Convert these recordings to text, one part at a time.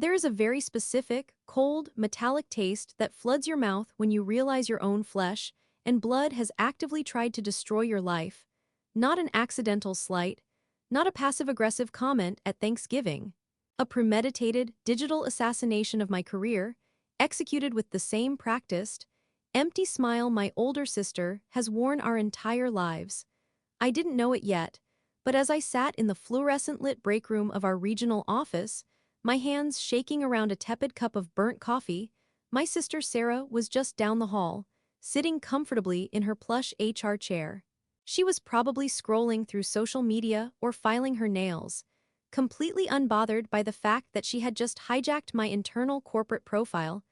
There is a very specific, cold, metallic taste that floods your mouth when you realize your own flesh and blood has actively tried to destroy your life. Not an accidental slight, not a passive-aggressive comment at Thanksgiving. A premeditated, digital assassination of my career, executed with the same practiced, empty smile my older sister has worn our entire lives. I didn't know it yet, but as I sat in the fluorescent-lit break room of our regional office, my hands shaking around a tepid cup of burnt coffee, my sister Sarah was just down the hall, sitting comfortably in her plush HR chair. She was probably scrolling through social media or filing her nails, completely unbothered by the fact that she had just hijacked my internal corporate profile,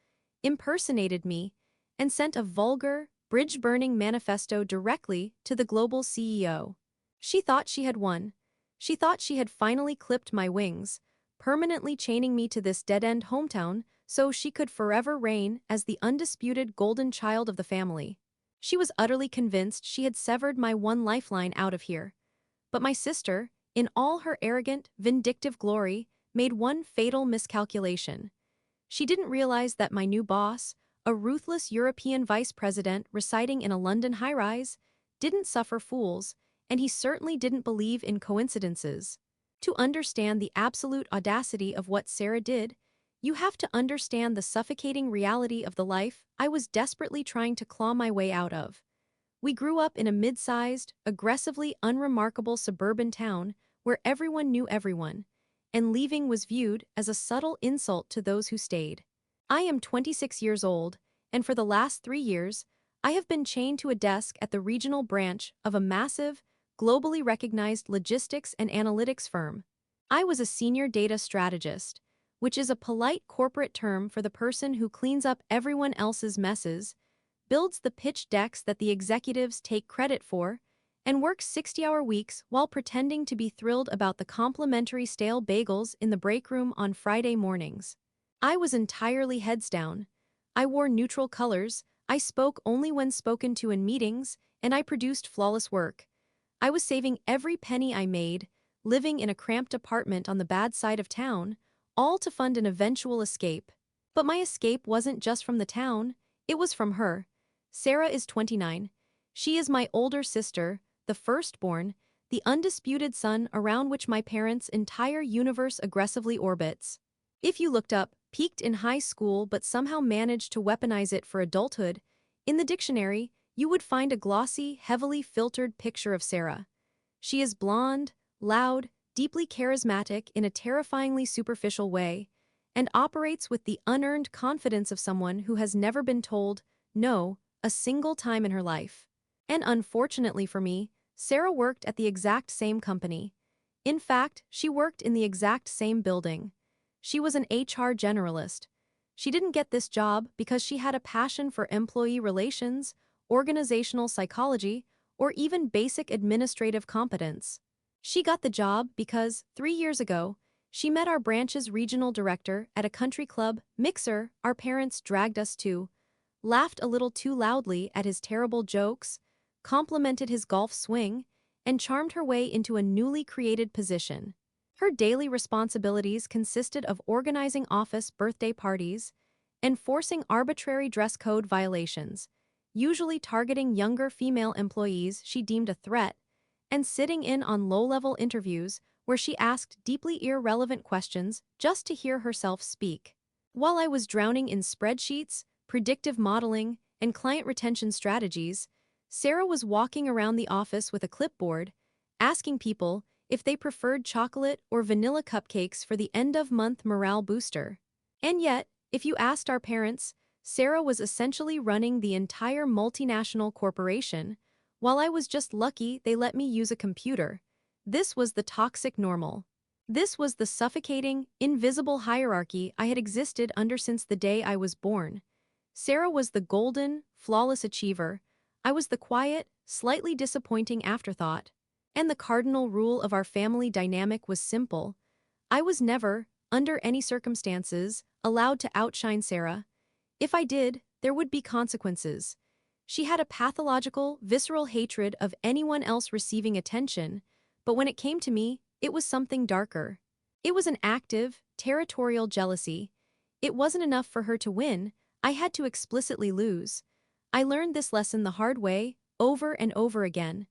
impersonated me, and sent a vulgar, bridge-burning manifesto directly to the global CEO. She thought she had won. She thought she had finally clipped my wings, permanently chaining me to this dead-end hometown so she could forever reign as the undisputed golden child of the family. She was utterly convinced she had severed my one lifeline out of here. But my sister, in all her arrogant, vindictive glory, made one fatal miscalculation. She didn't realize that my new boss, a ruthless European vice president residing in a London high-rise, didn't suffer fools, and he certainly didn't believe in coincidences. To understand the absolute audacity of what Sarah did, you have to understand the suffocating reality of the life I was desperately trying to claw my way out of. We grew up in a mid-sized, aggressively unremarkable suburban town where everyone knew everyone, and leaving was viewed as a subtle insult to those who stayed. I am 26 years old, and for the last 3 years, I have been chained to a desk at the regional branch of a massive, globally recognized logistics and analytics firm. I was a senior data strategist, which is a polite corporate term for the person who cleans up everyone else's messes, builds the pitch decks that the executives take credit for, and works 60-hour weeks while pretending to be thrilled about the complimentary stale bagels in the break room on Friday mornings. I was entirely heads down. I wore neutral colors, I spoke only when spoken to in meetings, and I produced flawless work. I was saving every penny I made, living in a cramped apartment on the bad side of town, all to fund an eventual escape. But my escape wasn't just from the town, it was from her. Sarah is 29. She is my older sister, the firstborn, the undisputed sun around which my parents' entire universe aggressively orbits. If you looked up, peaked in high school but somehow managed to weaponize it for adulthood, in the dictionary, you would find a glossy, heavily filtered picture of Sarah. She is blonde, loud, deeply charismatic in a terrifyingly superficial way, and operates with the unearned confidence of someone who has never been told no a single time in her life. And unfortunately for me, Sarah worked at the exact same company. In fact, she worked in the exact same building. She was an HR generalist. She didn't get this job because she had a passion for employee relations, organizational psychology, or even basic administrative competence. She got the job because, 3 years ago, she met our branch's regional director at a country club mixer our parents dragged us to, laughed a little too loudly at his terrible jokes, complimented his golf swing, and charmed her way into a newly created position. Her daily responsibilities consisted of organizing office birthday parties, enforcing arbitrary dress code violations, usually targeting younger female employees she deemed a threat, and sitting in on low-level interviews where she asked deeply irrelevant questions just to hear herself speak. While I was drowning in spreadsheets, predictive modeling, and client retention strategies, Sarah was walking around the office with a clipboard, asking people if they preferred chocolate or vanilla cupcakes for the end-of-month morale booster. And yet, if you asked our parents, Sarah was essentially running the entire multinational corporation, while I was just lucky they let me use a computer. This was the toxic normal. This was the suffocating, invisible hierarchy I had existed under since the day I was born. Sarah was the golden, flawless achiever. I was the quiet, slightly disappointing afterthought. And the cardinal rule of our family dynamic was simple. I was never, under any circumstances, allowed to outshine Sarah. If I did, there would be consequences. She had a pathological, visceral hatred of anyone else receiving attention, but when it came to me, it was something darker. It was an active, territorial jealousy. It wasn't enough for her to win, I had to explicitly lose. I learned this lesson the hard way, over and over again.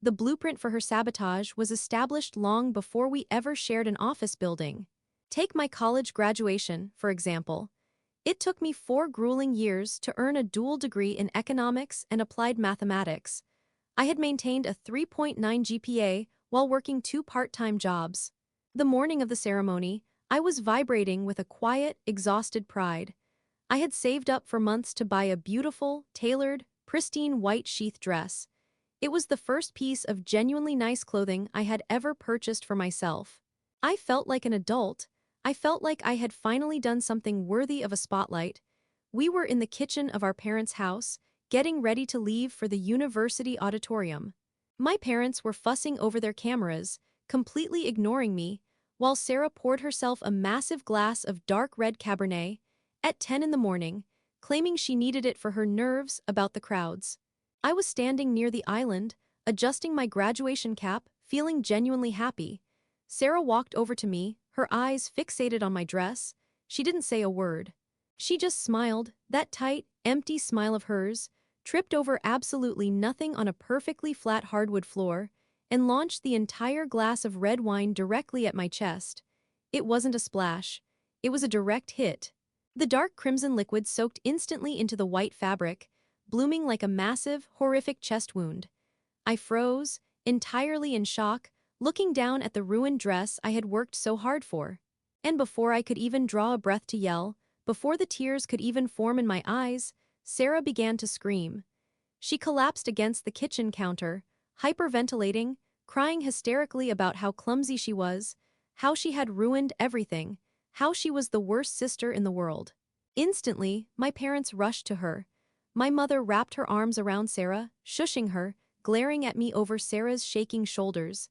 The blueprint for her sabotage was established long before we ever shared an office building. Take my college graduation, for example. It took me 4 grueling years to earn a dual degree in economics and applied mathematics. I had maintained a 3.9 GPA while working 2 part-time jobs. The morning of the ceremony, I was vibrating with a quiet, exhausted pride. I had saved up for months to buy a beautiful, tailored, pristine white sheath dress. It was the first piece of genuinely nice clothing I had ever purchased for myself. I felt like an adult. I felt like I had finally done something worthy of a spotlight. We were in the kitchen of our parents' house, getting ready to leave for the university auditorium. My parents were fussing over their cameras, completely ignoring me, while Sarah poured herself a massive glass of dark red Cabernet at 10 in the morning, claiming she needed it for her nerves about the crowds. I was standing near the island, adjusting my graduation cap, feeling genuinely happy. Sarah walked over to me, her eyes fixated on my dress. She didn't say a word. She just smiled, that tight, empty smile of hers, tripped over absolutely nothing on a perfectly flat hardwood floor, and launched the entire glass of red wine directly at my chest. It wasn't a splash. It was a direct hit. The dark crimson liquid soaked instantly into the white fabric, blooming like a massive, horrific chest wound. I froze, entirely in shock, looking down at the ruined dress I had worked so hard for. And before I could even draw a breath to yell, before the tears could even form in my eyes, Sarah began to scream. She collapsed against the kitchen counter, hyperventilating, crying hysterically about how clumsy she was, how she had ruined everything, how she was the worst sister in the world. Instantly, my parents rushed to her. My mother wrapped her arms around Sarah, shushing her, glaring at me over Sarah's shaking shoulders.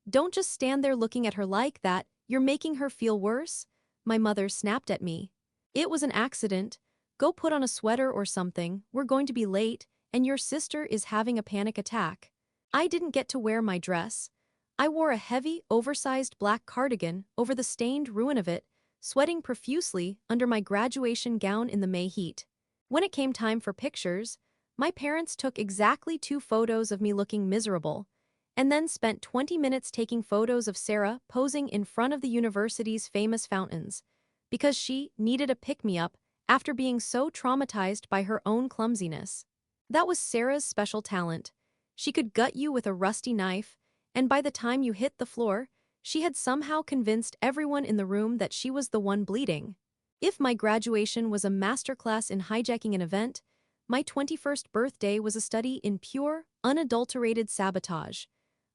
"Don't just stand there looking at her like that, you're making her feel worse," my mother snapped at me. "It was an accident. Go put on a sweater or something, we're going to be late, and your sister is having a panic attack." I didn't get to wear my dress. I wore a heavy, oversized black cardigan over the stained ruin of it, sweating profusely under my graduation gown in the May heat. When it came time for pictures, my parents took exactly 2 photos of me looking miserable, and then spent 20 minutes taking photos of Sarah posing in front of the university's famous fountains, because she needed a pick-me-up after being so traumatized by her own clumsiness. That was Sarah's special talent. She could gut you with a rusty knife, and by the time you hit the floor, she had somehow convinced everyone in the room that she was the one bleeding. If my graduation was a masterclass in hijacking an event, my 21st birthday was a study in pure, unadulterated sabotage.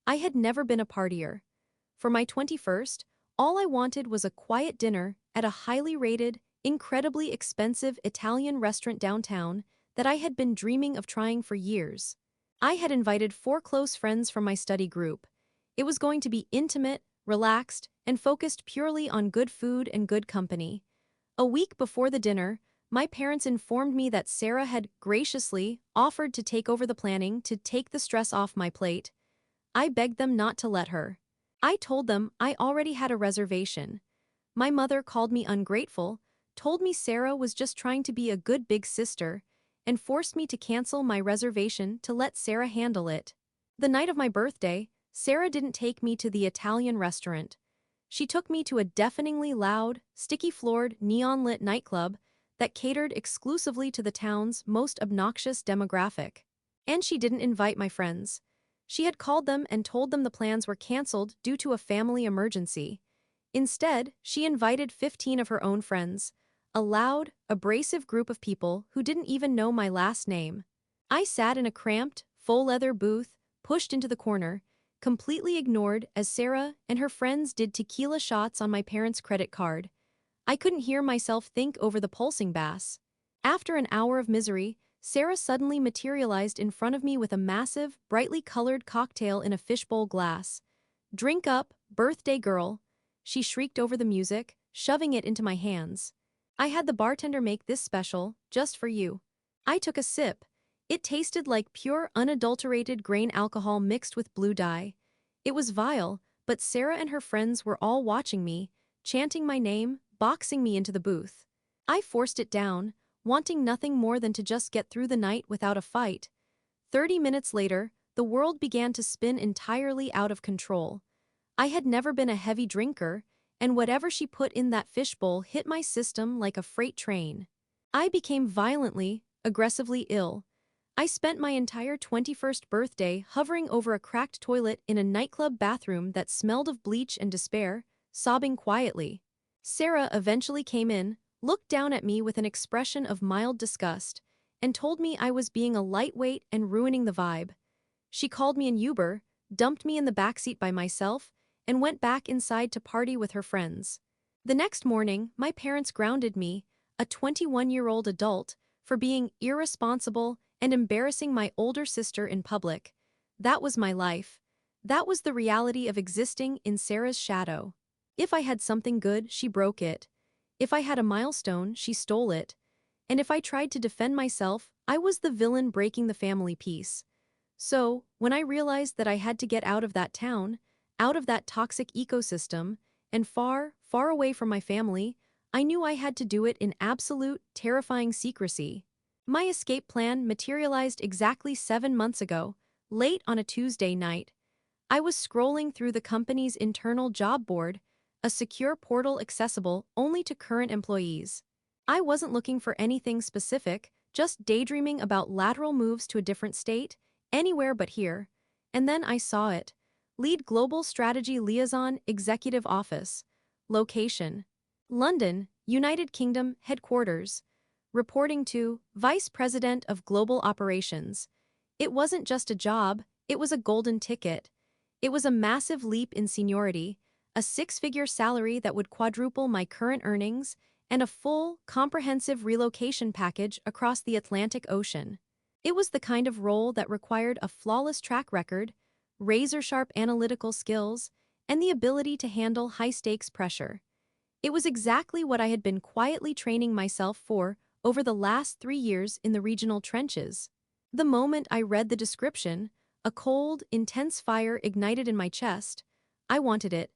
I had never been a partier. For my 21st, all I wanted was a quiet dinner at a highly rated, incredibly expensive Italian restaurant downtown that I had been dreaming of trying for years. I had invited 4 close friends from my study group. It was going to be intimate, relaxed, and focused purely on good food and good company. A week before the dinner, my parents informed me that Sarah had graciously offered to take over the planning to take the stress off my plate. I begged them not to let her. I told them I already had a reservation. My mother called me ungrateful, told me Sarah was just trying to be a good big sister, and forced me to cancel my reservation to let Sarah handle it. The night of my birthday, Sarah didn't take me to the Italian restaurant. She took me to a deafeningly loud, sticky-floored, neon-lit nightclub that catered exclusively to the town's most obnoxious demographic. And she didn't invite my friends. She had called them and told them the plans were canceled due to a family emergency. Instead, she invited 15 of her own friends, a loud, abrasive group of people who didn't even know my last name. I sat in a cramped, faux-leather booth, pushed into the corner, completely ignored as Sarah and her friends did tequila shots on my parents' credit card. I couldn't hear myself think over the pulsing bass. After an hour of misery, Sarah suddenly materialized in front of me with a massive, brightly colored cocktail in a fishbowl glass. "Drink up, birthday girl," she shrieked over the music, shoving it into my hands. "I had the bartender make this special, just for you." I took a sip. It tasted like pure, unadulterated grain alcohol mixed with blue dye. It was vile, but Sarah and her friends were all watching me, chanting my name, boxing me into the booth. I forced it down, wanting nothing more than to just get through the night without a fight. 30 minutes later, the world began to spin entirely out of control. I had never been a heavy drinker, and whatever she put in that fishbowl hit my system like a freight train. I became violently, aggressively ill. I spent my entire 21st birthday hovering over a cracked toilet in a nightclub bathroom that smelled of bleach and despair, sobbing quietly. Sarah eventually came in, looked down at me with an expression of mild disgust, and told me I was being a lightweight and ruining the vibe. She called me an Uber, dumped me in the backseat by myself, and went back inside to party with her friends. The next morning, my parents grounded me, a 21-year-old adult, for being irresponsible and embarrassing my older sister in public. That was my life. That was the reality of existing in Sarah's shadow. If I had something good, she broke it. If I had a milestone, she stole it. And if I tried to defend myself, I was the villain breaking the family peace. So, when I realized that I had to get out of that town, out of that toxic ecosystem, and far, far away from my family, I knew I had to do it in absolute, terrifying secrecy. My escape plan materialized exactly 7 months ago, late on a Tuesday night. I was scrolling through the company's internal job board, a secure portal accessible only to current employees. I wasn't looking for anything specific, just daydreaming about lateral moves to a different state, anywhere but here. And then I saw it. Lead Global Strategy Liaison Executive Office. Location: London, United Kingdom, Headquarters. Reporting to Vice President of Global Operations. It wasn't just a job, it was a golden ticket. It was a massive leap in seniority, a 6-figure salary that would quadruple my current earnings, and a full, comprehensive relocation package across the Atlantic Ocean. It was the kind of role that required a flawless track record, razor-sharp analytical skills, and the ability to handle high-stakes pressure. It was exactly what I had been quietly training myself for over the last 3 years in the regional trenches. The moment I read the description, a cold, intense fire ignited in my chest. I wanted it.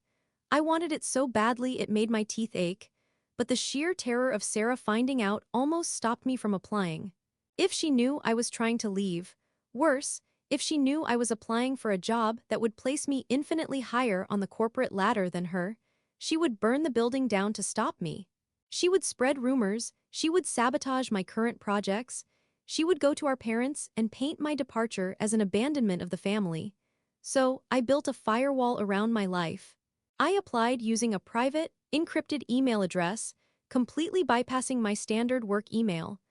I wanted it so badly it made my teeth ache, but the sheer terror of Sarah finding out almost stopped me from applying. If she knew I was trying to leave, worse, if she knew I was applying for a job that would place me infinitely higher on the corporate ladder than her, she would burn the building down to stop me. She would spread rumors, she would sabotage my current projects, she would go to our parents and paint my departure as an abandonment of the family. So, I built a firewall around my life. I applied using a private, encrypted email address, completely bypassing my standard work email.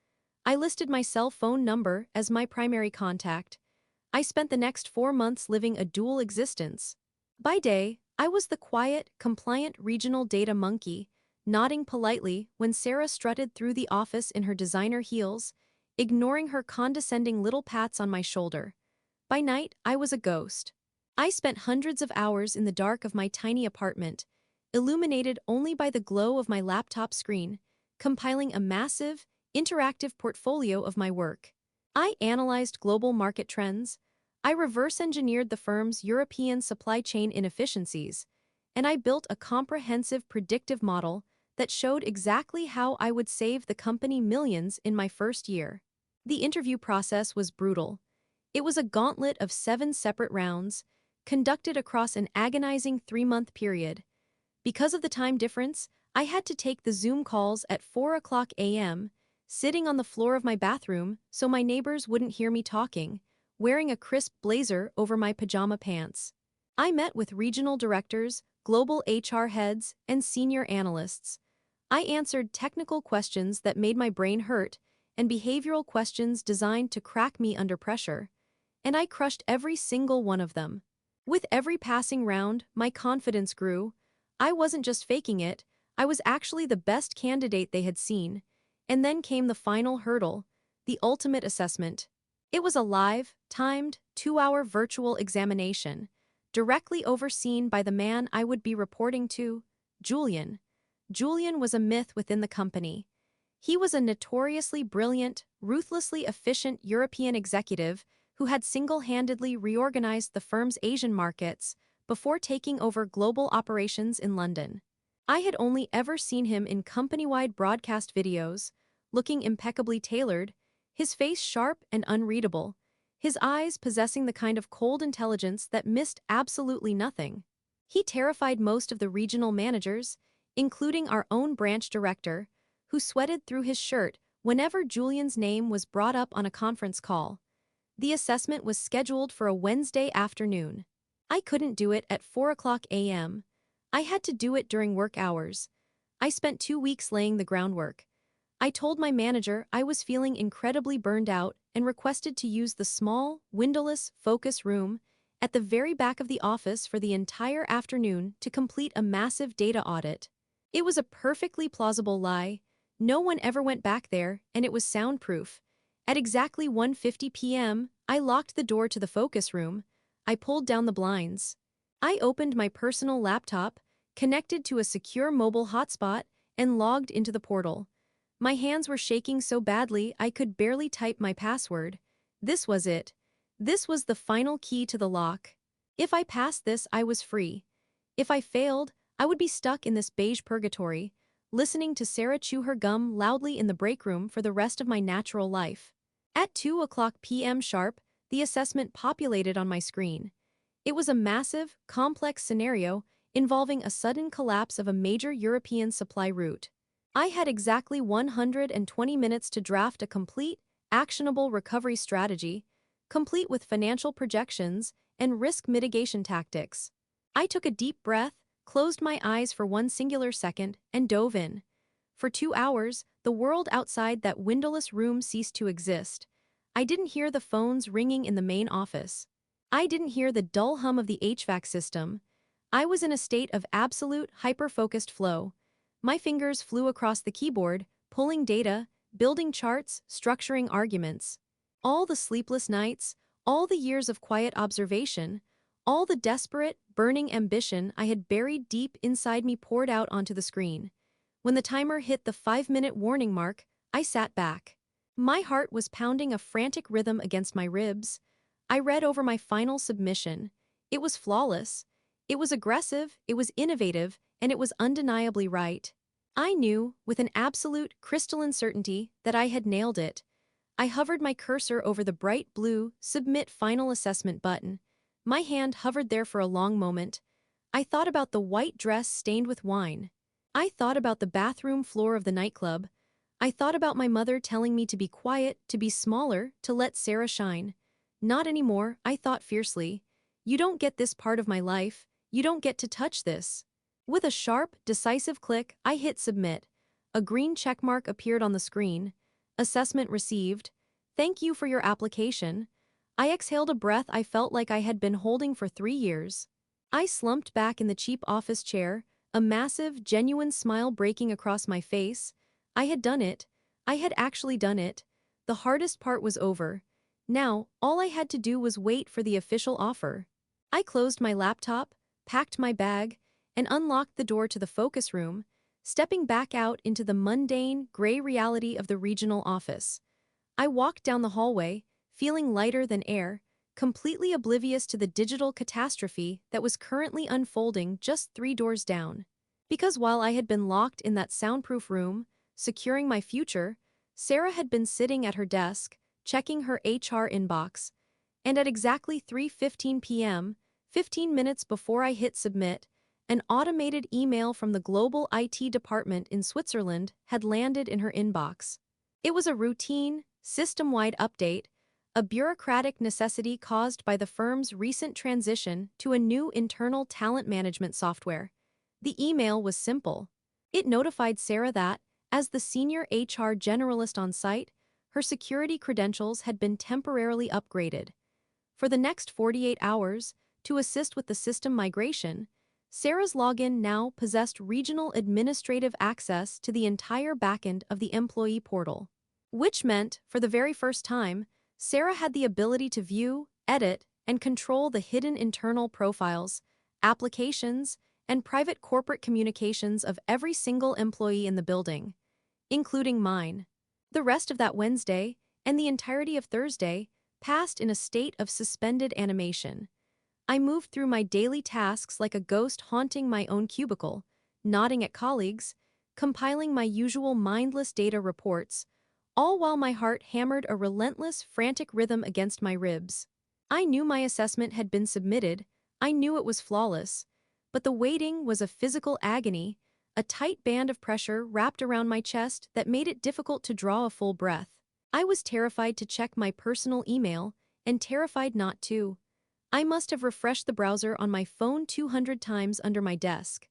I listed my cell phone number as my primary contact. I spent the next 4 months living a dual existence. By day, I was the quiet, compliant regional data monkey, nodding politely when Sarah strutted through the office in her designer heels, ignoring her condescending little pats on my shoulder. By night, I was a ghost. I spent hundreds of hours in the dark of my tiny apartment, illuminated only by the glow of my laptop screen, compiling a massive, interactive portfolio of my work. I analyzed global market trends, I reverse-engineered the firm's European supply chain inefficiencies, and I built a comprehensive predictive model that showed exactly how I would save the company millions in my first year. The interview process was brutal. It was a gauntlet of 7 separate rounds, conducted across an agonizing 3-month period. Because of the time difference, I had to take the Zoom calls at 4 a.m., sitting on the floor of my bathroom so my neighbors wouldn't hear me talking, wearing a crisp blazer over my pajama pants. I met with regional directors, global HR heads, and senior analysts. I answered technical questions that made my brain hurt and behavioral questions designed to crack me under pressure. And I crushed every single one of them. With every passing round, my confidence grew. I wasn't just faking it, I was actually the best candidate they had seen. And then came the final hurdle, the ultimate assessment. It was a live, timed, 2-hour virtual examination, directly overseen by the man I would be reporting to, Julian. Julian was a myth within the company. He was a notoriously brilliant, ruthlessly efficient European executive who had single-handedly reorganized the firm's Asian markets before taking over global operations in London. I had only ever seen him in company-wide broadcast videos, looking impeccably tailored, his face sharp and unreadable, his eyes possessing the kind of cold intelligence that missed absolutely nothing. He terrified most of the regional managers, including our own branch director, who sweated through his shirt whenever Julian's name was brought up on a conference call. The assessment was scheduled for a Wednesday afternoon. I couldn't do it at 4 a.m. I had to do it during work hours. I spent 2 weeks laying the groundwork. I told my manager I was feeling incredibly burned out and requested to use the small, windowless focus room at the very back of the office for the entire afternoon to complete a massive data audit. It was a perfectly plausible lie. No one ever went back there, and it was soundproof. At exactly 1:50 p.m., I locked the door to the focus room. I pulled down the blinds. I opened my personal laptop, connected to a secure mobile hotspot, and logged into the portal. My hands were shaking so badly I could barely type my password. This was it. This was the final key to the lock. If I passed this, I was free. If I failed, I would be stuck in this beige purgatory, listening to Sarah chew her gum loudly in the break room for the rest of my natural life. At 2 p.m. sharp, the assessment populated on my screen. It was a massive, complex scenario involving a sudden collapse of a major European supply route. I had exactly 120 minutes to draft a complete, actionable recovery strategy, complete with financial projections and risk mitigation tactics. I took a deep breath, closed my eyes for one singular second, and dove in. For 2 hours, the world outside that windowless room ceased to exist. I didn't hear the phones ringing in the main office. I didn't hear the dull hum of the HVAC system. I was in a state of absolute, hyper-focused flow. My fingers flew across the keyboard, pulling data, building charts, structuring arguments. All the sleepless nights, all the years of quiet observation, all the desperate, burning ambition I had buried deep inside me poured out onto the screen. When the timer hit the 5-minute warning mark, I sat back. My heart was pounding a frantic rhythm against my ribs. I read over my final submission. It was flawless. It was aggressive, it was innovative, and it was undeniably right. I knew, with an absolute, crystalline certainty, that I had nailed it. I hovered my cursor over the bright blue Submit Final Assessment button. My hand hovered there for a long moment. I thought about the white dress stained with wine. I thought about the bathroom floor of the nightclub. I thought about my mother telling me to be quiet, to be smaller, to let Sarah shine. Not anymore, I thought fiercely. You don't get this part of my life. You don't get to touch this. With a sharp, decisive click, I hit submit. A green checkmark appeared on the screen. Assessment received. Thank you for your application. I exhaled a breath I felt like I had been holding for 3 years. I slumped back in the cheap office chair, a massive, genuine smile breaking across my face. I had done it. I had actually done it. The hardest part was over. Now, all I had to do was wait for the official offer. I closed my laptop, packed my bag, and unlocked the door to the focus room, stepping back out into the mundane, gray reality of the regional office. I walked down the hallway, feeling lighter than air, completely oblivious to the digital catastrophe that was currently unfolding just 3 doors down. Because while I had been locked in that soundproof room, securing my future, Sarah had been sitting at her desk, checking her HR inbox, and at exactly 3:15 p.m., 15 minutes before I hit submit, an automated email from the global IT department in Switzerland had landed in her inbox. It was a routine, system-wide update, a bureaucratic necessity caused by the firm's recent transition to a new internal talent management software. The email was simple. It notified Sarah that, as the senior HR generalist on site, her security credentials had been temporarily upgraded. For the next 48 hours, to assist with the system migration, Sarah's login now possessed regional administrative access to the entire backend of the employee portal. Which meant, for the very first time, Sarah had the ability to view, edit, and control the hidden internal profiles, applications, and private corporate communications of every single employee in the building, including mine. The rest of that Wednesday, and the entirety of Thursday, passed in a state of suspended animation. I moved through my daily tasks like a ghost haunting my own cubicle, nodding at colleagues, compiling my usual mindless data reports, all while my heart hammered a relentless, frantic rhythm against my ribs. I knew my assessment had been submitted, I knew it was flawless, but the waiting was a physical agony, a tight band of pressure wrapped around my chest that made it difficult to draw a full breath. I was terrified to check my personal email, and terrified not to. I must have refreshed the browser on my phone 200 times under my desk.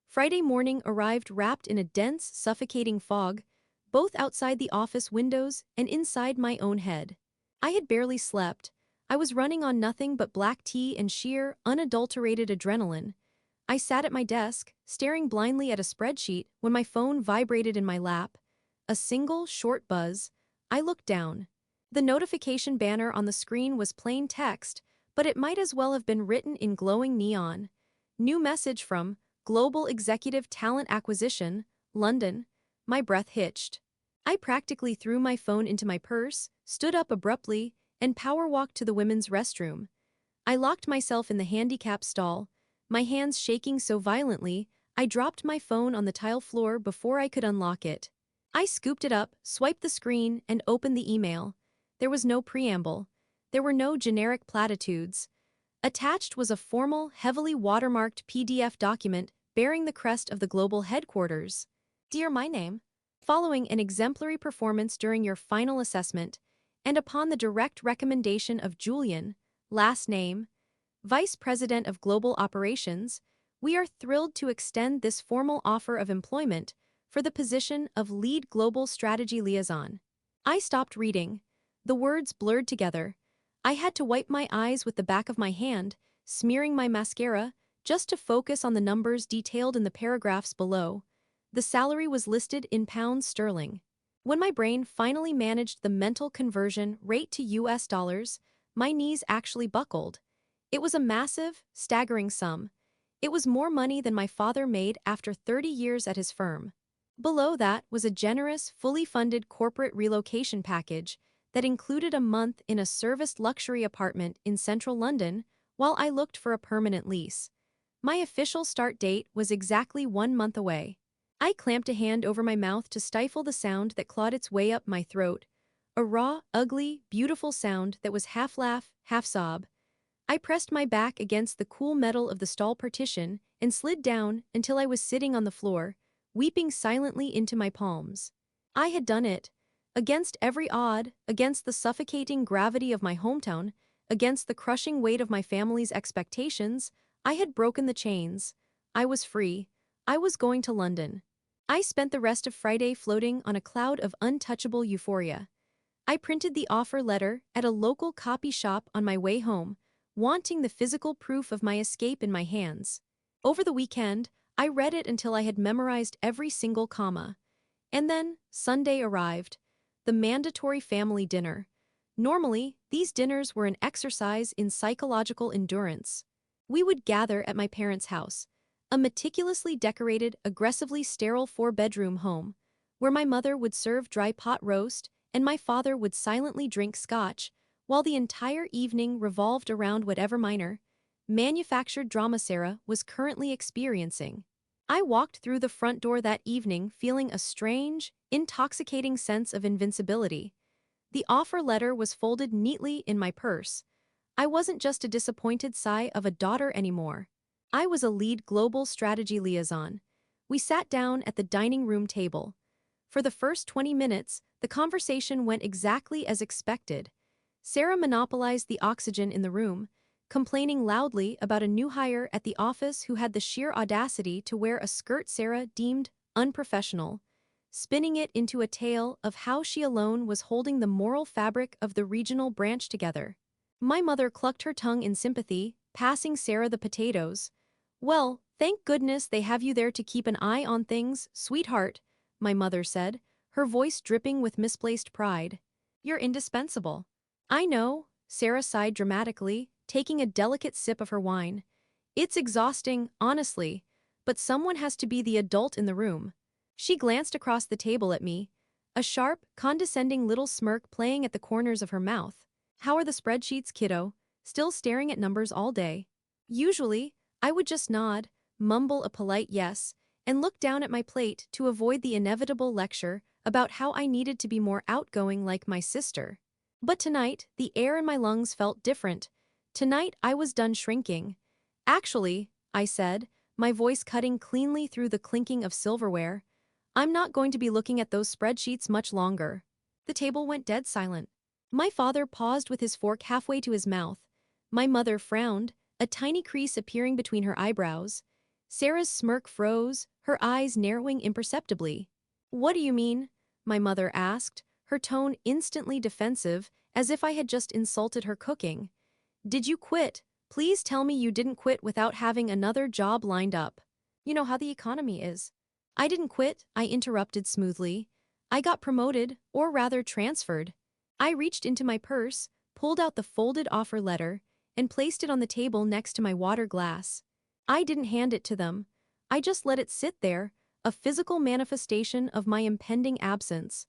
Friday morning arrived wrapped in a dense, suffocating fog, both outside the office windows and inside my own head. I had barely slept. I was running on nothing but black tea and sheer, unadulterated adrenaline. I sat at my desk, staring blindly at a spreadsheet when my phone vibrated in my lap. A single, short buzz. I looked down. The notification banner on the screen was plain text, but it might as well have been written in glowing neon. New message from Global Executive Talent Acquisition, London. My breath hitched. I practically threw my phone into my purse, stood up abruptly, and power walked to the women's restroom. I locked myself in the handicap stall, my hands shaking so violently, I dropped my phone on the tile floor before I could unlock it. I scooped it up, swiped the screen, and opened the email. There was no preamble. There were no generic platitudes. Attached was a formal, heavily watermarked PDF document bearing the crest of the global headquarters. Dear My Name, following an exemplary performance during your final assessment, and upon the direct recommendation of Julian, last name, Vice President of Global Operations, we are thrilled to extend this formal offer of employment for the position of Lead Global Strategy Liaison. I stopped reading. The words blurred together. I had to wipe my eyes with the back of my hand, smearing my mascara, just to focus on the numbers detailed in the paragraphs below. The salary was listed in pounds sterling. When my brain finally managed the mental conversion rate to US dollars, my knees actually buckled. It was a massive, staggering sum. It was more money than my father made after 30 years at his firm. Below that was a generous, fully funded corporate relocation package that included a month in a serviced luxury apartment in central London while I looked for a permanent lease. My official start date was exactly 1 month away. I clamped a hand over my mouth to stifle the sound that clawed its way up my throat. A raw, ugly, beautiful sound that was half laugh, half sob. I pressed my back against the cool metal of the stall partition and slid down until I was sitting on the floor, weeping silently into my palms. I had done it. Against every odd, against the suffocating gravity of my hometown, against the crushing weight of my family's expectations, I had broken the chains. I was free. I was going to London. I spent the rest of Friday floating on a cloud of untouchable euphoria. I printed the offer letter at a local copy shop on my way home, wanting the physical proof of my escape in my hands. Over the weekend, I read it until I had memorized every single comma. And then, Sunday arrived. The mandatory family dinner. Normally, these dinners were an exercise in psychological endurance. We would gather at my parents' house, a meticulously decorated, aggressively sterile 4-bedroom home, where my mother would serve dry pot roast and my father would silently drink scotch, while the entire evening revolved around whatever minor, manufactured drama Sarah was currently experiencing. I walked through the front door that evening feeling a strange, intoxicating sense of invincibility. The offer letter was folded neatly in my purse. I wasn't just a disappointed sigh of a daughter anymore. I was a lead global strategy liaison. We sat down at the dining room table. For the first 20 minutes, the conversation went exactly as expected. Sarah monopolized the oxygen in the room, complaining loudly about a new hire at the office who had the sheer audacity to wear a skirt Sarah deemed unprofessional, spinning it into a tale of how she alone was holding the moral fabric of the regional branch together. My mother clucked her tongue in sympathy, passing Sarah the potatoes. "Well, thank goodness they have you there to keep an eye on things, sweetheart," my mother said, her voice dripping with misplaced pride. "You're indispensable." "I know," Sarah sighed dramatically, taking a delicate sip of her wine. "It's exhausting, honestly, but someone has to be the adult in the room." She glanced across the table at me, a sharp, condescending little smirk playing at the corners of her mouth. "How are the spreadsheets, kiddo? Still staring at numbers all day?" Usually, I would just nod, mumble a polite yes, and looked down at my plate to avoid the inevitable lecture about how I needed to be more outgoing like my sister. But tonight, the air in my lungs felt different. Tonight, I was done shrinking. Actually, I said, my voice cutting cleanly through the clinking of silverware, I'm not going to be looking at those spreadsheets much longer. The table went dead silent. My father paused with his fork halfway to his mouth. My mother frowned, a tiny crease appearing between her eyebrows. Sarah's smirk froze, her eyes narrowing imperceptibly. What do you mean? My mother asked, her tone instantly defensive, as if I had just insulted her cooking. Did you quit? Please tell me you didn't quit without having another job lined up. You know how the economy is. I didn't quit, I interrupted smoothly. I got promoted, or rather transferred. I reached into my purse, pulled out the folded offer letter, and placed it on the table next to my water glass. I didn't hand it to them. I just let it sit there, a physical manifestation of my impending absence.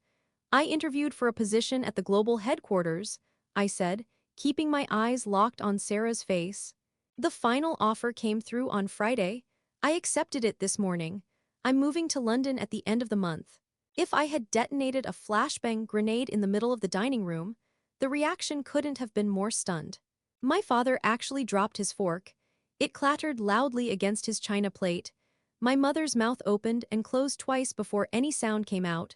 I interviewed for a position at the global headquarters, I said, keeping my eyes locked on Sarah's face. The final offer came through on Friday. I accepted it this morning. I'm moving to London at the end of the month. If I had detonated a flashbang grenade in the middle of the dining room, the reaction couldn't have been more stunned. My father actually dropped his fork. It clattered loudly against his china plate. My mother's mouth opened and closed twice before any sound came out.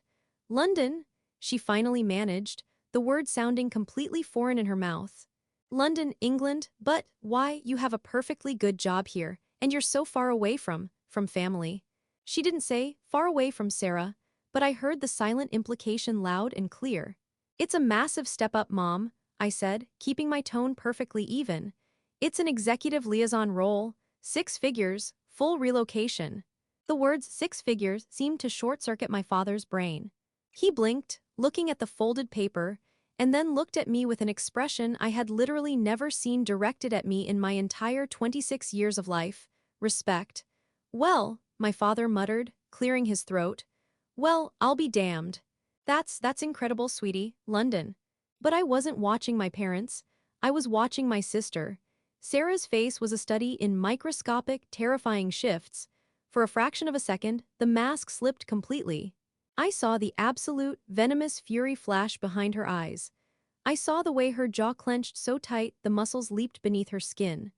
London, she finally managed, the word sounding completely foreign in her mouth. London, England, but why, you have a perfectly good job here, and you're so far away from family. She didn't say, far away from Sarah, but I heard the silent implication loud and clear. It's a massive step up, Mom, I said, keeping my tone perfectly even. It's an executive liaison role, 6 figures, full relocation. The words 6 figures seemed to short-circuit my father's brain. He blinked, looking at the folded paper, and then looked at me with an expression I had literally never seen directed at me in my entire 26 years of life: respect. Well, my father muttered, clearing his throat. Well, I'll be damned. That's incredible, sweetie, London. But I wasn't watching my parents. I was watching my sister. Sarah's face was a study in microscopic, terrifying shifts. For a fraction of a second, the mask slipped completely. I saw the absolute, venomous fury flash behind her eyes. I saw the way her jaw clenched so tight the muscles leaped beneath her skin.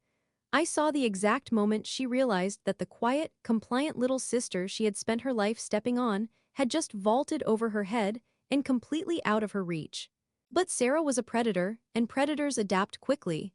I saw the exact moment she realized that the quiet, compliant little sister she had spent her life stepping on had just vaulted over her head and completely out of her reach. But Sarah was a predator, and predators adapt quickly.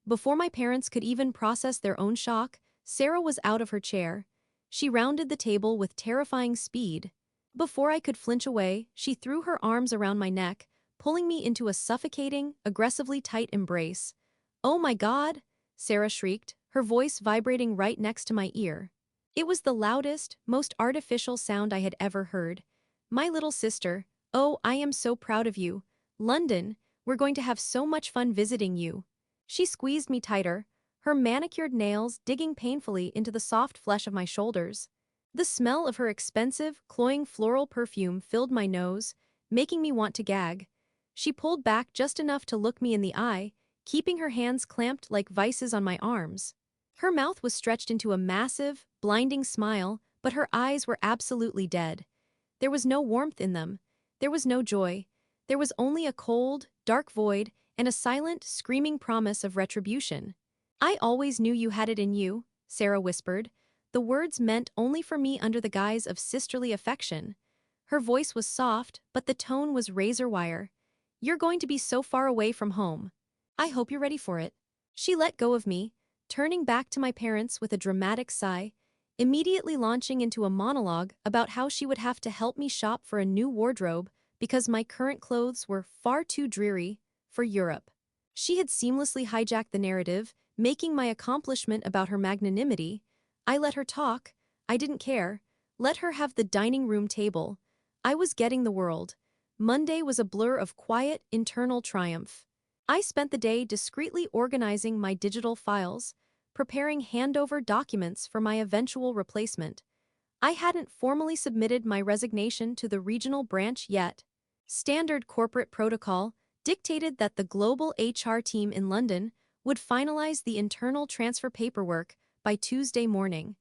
Before my parents could even process their own shock, Sarah was out of her chair. She rounded the table with terrifying speed. Before I could flinch away, she threw her arms around my neck, pulling me into a suffocating, aggressively tight embrace. "Oh my God!" Sarah shrieked, her voice vibrating right next to my ear. It was the loudest, most artificial sound I had ever heard. "My little sister, oh, I am so proud of you. London, we're going to have so much fun visiting you." She squeezed me tighter, her manicured nails digging painfully into the soft flesh of my shoulders. The smell of her expensive, cloying floral perfume filled my nose, making me want to gag. She pulled back just enough to look me in the eye, keeping her hands clamped like vices on my arms. Her mouth was stretched into a massive, blinding smile, but her eyes were absolutely dead. There was no warmth in them. There was no joy. There was only a cold, dark void, and a silent, screaming promise of retribution. "I always knew you had it in you," Sarah whispered. The words meant only for me under the guise of sisterly affection. Her voice was soft, but the tone was razor wire. "You're going to be so far away from home. I hope you're ready for it." She let go of me, turning back to my parents with a dramatic sigh, immediately launching into a monologue about how she would have to help me shop for a new wardrobe because my current clothes were far too dreary for Europe. She had seamlessly hijacked the narrative, making my accomplishment about her magnanimity. I let her talk. I didn't care. Let her have the dining room table. I was getting the world. Monday was a blur of quiet, internal triumph. I spent the day discreetly organizing my digital files, preparing handover documents for my eventual replacement. I hadn't formally submitted my resignation to the regional branch yet. Standard corporate protocol dictated that the global HR team in London would finalize the internal transfer paperwork by Tuesday morning.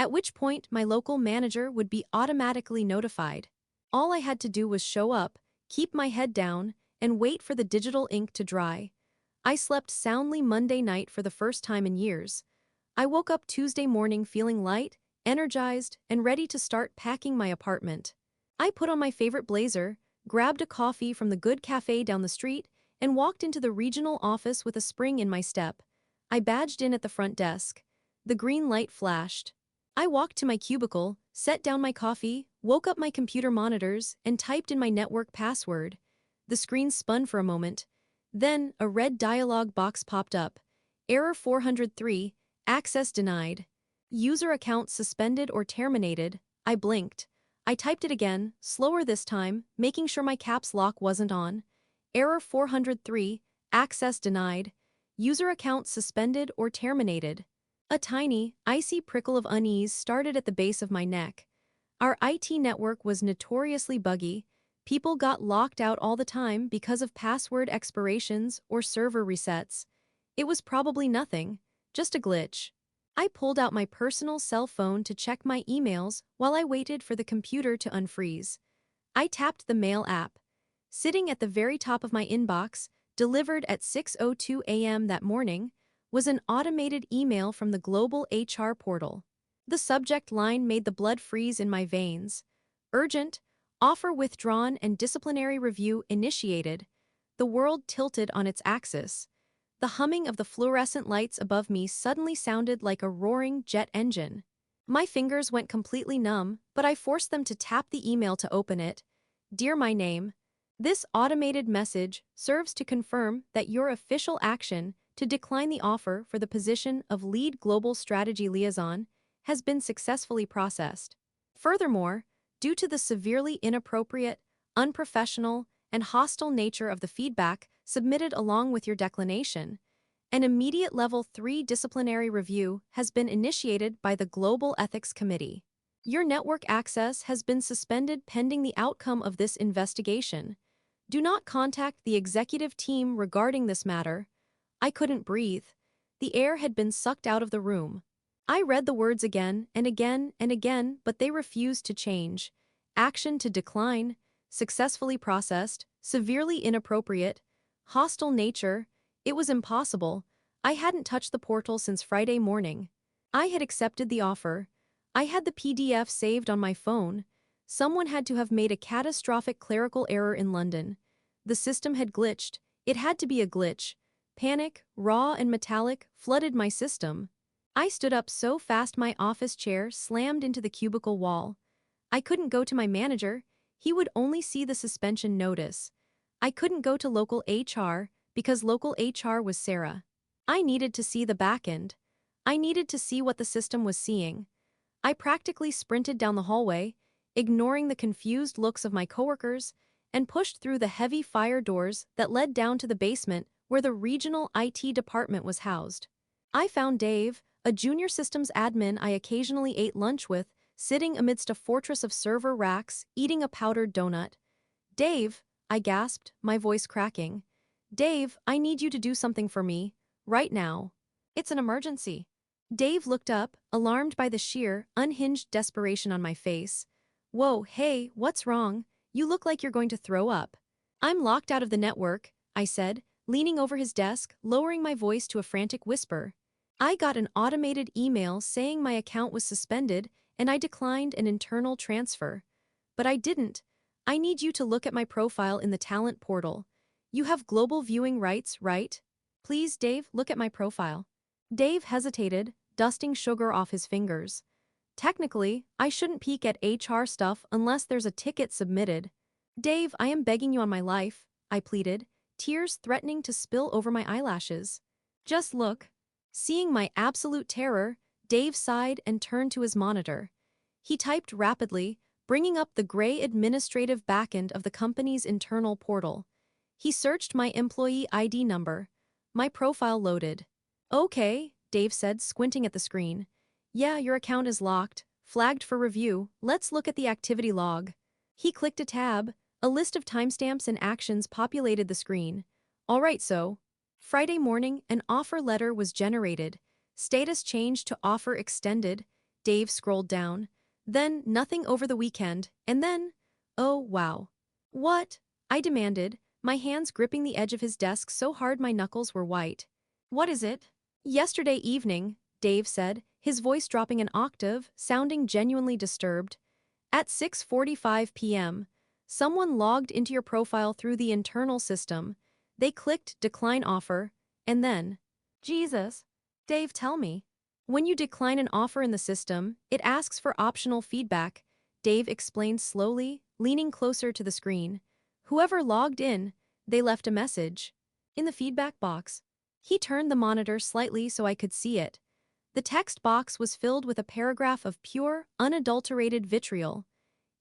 at which point my local manager would be automatically notified. All I had to do was show up, keep my head down, and wait for the digital ink to dry. I slept soundly Monday night for the first time in years. I woke up Tuesday morning feeling light, energized, and ready to start packing my apartment. I put on my favorite blazer, grabbed a coffee from the good cafe down the street, and walked into the regional office with a spring in my step. I badged in at the front desk. The green light flashed. I walked to my cubicle, set down my coffee, woke up my computer monitors, and typed in my network password. The screen spun for a moment. Then, a red dialog box popped up. Error 403, access denied. User account suspended or terminated. I blinked. I typed it again, slower this time, making sure my caps lock wasn't on. Error 403, access denied. User account suspended or terminated. A tiny, icy prickle of unease started at the base of my neck. Our IT network was notoriously buggy. People got locked out all the time because of password expirations or server resets. It was probably nothing, just a glitch. I pulled out my personal cell phone to check my emails while I waited for the computer to unfreeze. I tapped the Mail app. Sitting at the very top of my inbox, delivered at 6:02 a.m. that morning, was an automated email from the global HR portal. The subject line made the blood freeze in my veins. Urgent, offer withdrawn and disciplinary review initiated. The world tilted on its axis. The humming of the fluorescent lights above me suddenly sounded like a roaring jet engine. My fingers went completely numb, but I forced them to tap the email to open it. Dear my name. This automated message serves to confirm that your official action to decline the offer for the position of Lead Global Strategy Liaison has been successfully processed. Furthermore, due to the severely inappropriate, unprofessional, and hostile nature of the feedback submitted along with your declination, an immediate Level 3 disciplinary review has been initiated by the Global Ethics Committee. Your network access has been suspended pending the outcome of this investigation. Do not contact the executive team regarding this matter. I couldn't breathe. The air had been sucked out of the room. I read the words again and again and again, but they refused to change. Action to decline, successfully processed, severely inappropriate, hostile nature. It was impossible. I hadn't touched the portal since Friday morning. I had accepted the offer. I had the PDF saved on my phone. Someone had to have made a catastrophic clerical error in London. The system had glitched. It had to be a glitch. Panic, raw and metallic, flooded my system. I stood up so fast my office chair slammed into the cubicle wall. I couldn't go to my manager. He would only see the suspension notice. I couldn't go to local HR because local HR was Sarah. I needed to see the backend. I needed to see what the system was seeing. I practically sprinted down the hallway, ignoring the confused looks of my coworkers, and pushed through the heavy fire doors that led down to the basement where the regional IT department was housed. I found Dave, a junior systems admin I occasionally ate lunch with, sitting amidst a fortress of server racks, eating a powdered donut. Dave, I gasped, my voice cracking. Dave, I need you to do something for me, right now. It's an emergency. Dave looked up, alarmed by the sheer, unhinged desperation on my face. Whoa, hey, what's wrong? You look like you're going to throw up. I'm locked out of the network, I said, leaning over his desk, lowering my voice to a frantic whisper. I got an automated email saying my account was suspended and I declined an internal transfer. But I didn't. I need you to look at my profile in the talent portal. You have global viewing rights, right? Please, Dave, look at my profile. Dave hesitated, dusting sugar off his fingers. Technically, I shouldn't peek at HR stuff unless there's a ticket submitted. Dave, I am begging you on my life, I pleaded, tears threatening to spill over my eyelashes. Just look. Seeing my absolute terror, Dave sighed and turned to his monitor. He typed rapidly, bringing up the gray administrative backend of the company's internal portal. He searched my employee ID number. My profile loaded. Okay, Dave said, squinting at the screen. Yeah, your account is locked, flagged for review. Let's look at the activity log. He clicked a tab. A list of timestamps and actions populated the screen. All right, so. Friday morning, an offer letter was generated. Status changed to offer extended. Dave scrolled down. Then, nothing over the weekend, and then, oh wow. What? I demanded, my hands gripping the edge of his desk so hard my knuckles were white. What is it? Yesterday evening, Dave said, his voice dropping an octave, sounding genuinely disturbed. At 6:45 p.m., someone logged into your profile through the internal system. They clicked decline offer, and then, Jesus. Dave, tell me. When you decline an offer in the system, it asks for optional feedback, Dave explained slowly, leaning closer to the screen. Whoever logged in, they left a message. In the feedback box. He turned the monitor slightly so I could see it. The text box was filled with a paragraph of pure, unadulterated vitriol.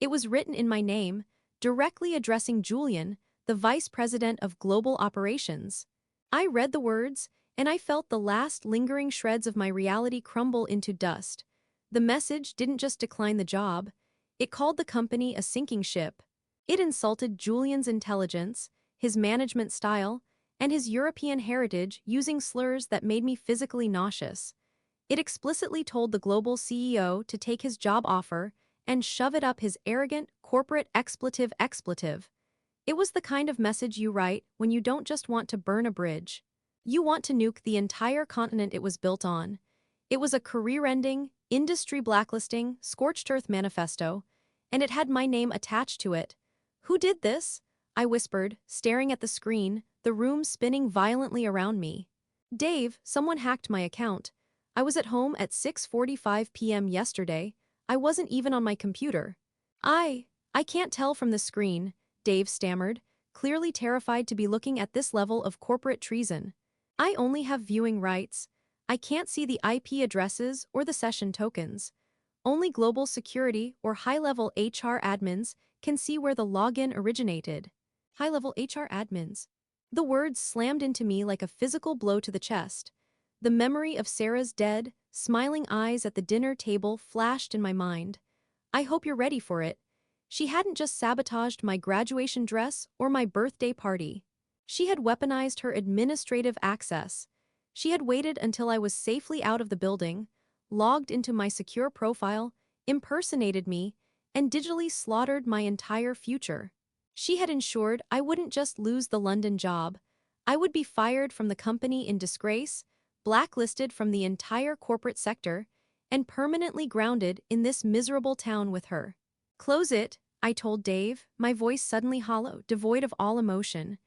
It was written in my name, directly addressing Julian, the vice president of global operations. I read the words, and I felt the last lingering shreds of my reality crumble into dust. The message didn't just decline the job, it called the company a sinking ship. It insulted Julian's intelligence, his management style, and his European heritage using slurs that made me physically nauseous. It explicitly told the global CEO to take his job offer and shove it up his arrogant, corporate expletive. It was the kind of message you write when you don't just want to burn a bridge. You want to nuke the entire continent it was built on. It was a career-ending, industry blacklisting, scorched earth manifesto, and it had my name attached to it. Who did this? I whispered, staring at the screen, the room spinning violently around me. Dave, someone hacked my account. I was at home at 6:45 p.m. yesterday. I wasn't even on my computer. I can't tell from the screen, Dave stammered, clearly terrified to be looking at this level of corporate treason. I only have viewing rights. I can't see the IP addresses or the session tokens. Only global security or high-level HR admins can see where the login originated. High-level HR admins. The words slammed into me like a physical blow to the chest. The memory of Sarah's dead, smiling eyes at the dinner table flashed in my mind. I hope you're ready for it. She hadn't just sabotaged my graduation dress or my birthday party. She had weaponized her administrative access. She had waited until I was safely out of the building, logged into my secure profile, impersonated me, and digitally slaughtered my entire future. She had ensured I wouldn't just lose the London job. I would be fired from the company in disgrace, blacklisted from the entire corporate sector, and permanently grounded in this miserable town with her. Close it, I told Dave, my voice suddenly hollow, devoid of all emotion.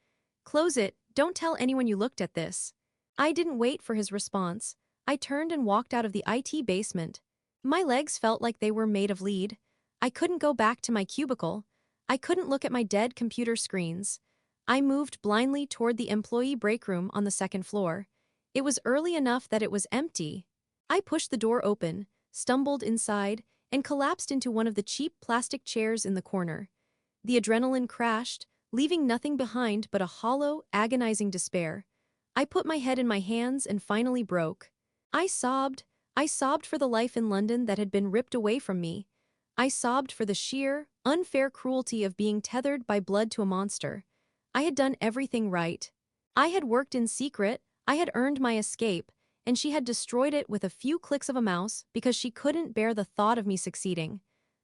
Close it, don't tell anyone you looked at this. I didn't wait for his response. I turned and walked out of the IT basement. My legs felt like they were made of lead. I couldn't go back to my cubicle. I couldn't look at my dead computer screens. I moved blindly toward the employee break room on the second floor. It was early enough that it was empty. I pushed the door open, stumbled inside, and collapsed into one of the cheap plastic chairs in the corner. The adrenaline crashed, leaving nothing behind but a hollow, agonizing despair. I put my head in my hands and finally broke. I sobbed. I sobbed for the life in London that had been ripped away from me. I sobbed for the sheer, unfair cruelty of being tethered by blood to a monster. I had done everything right. I had worked in secret, I had earned my escape, and she had destroyed it with a few clicks of a mouse because she couldn't bear the thought of me succeeding.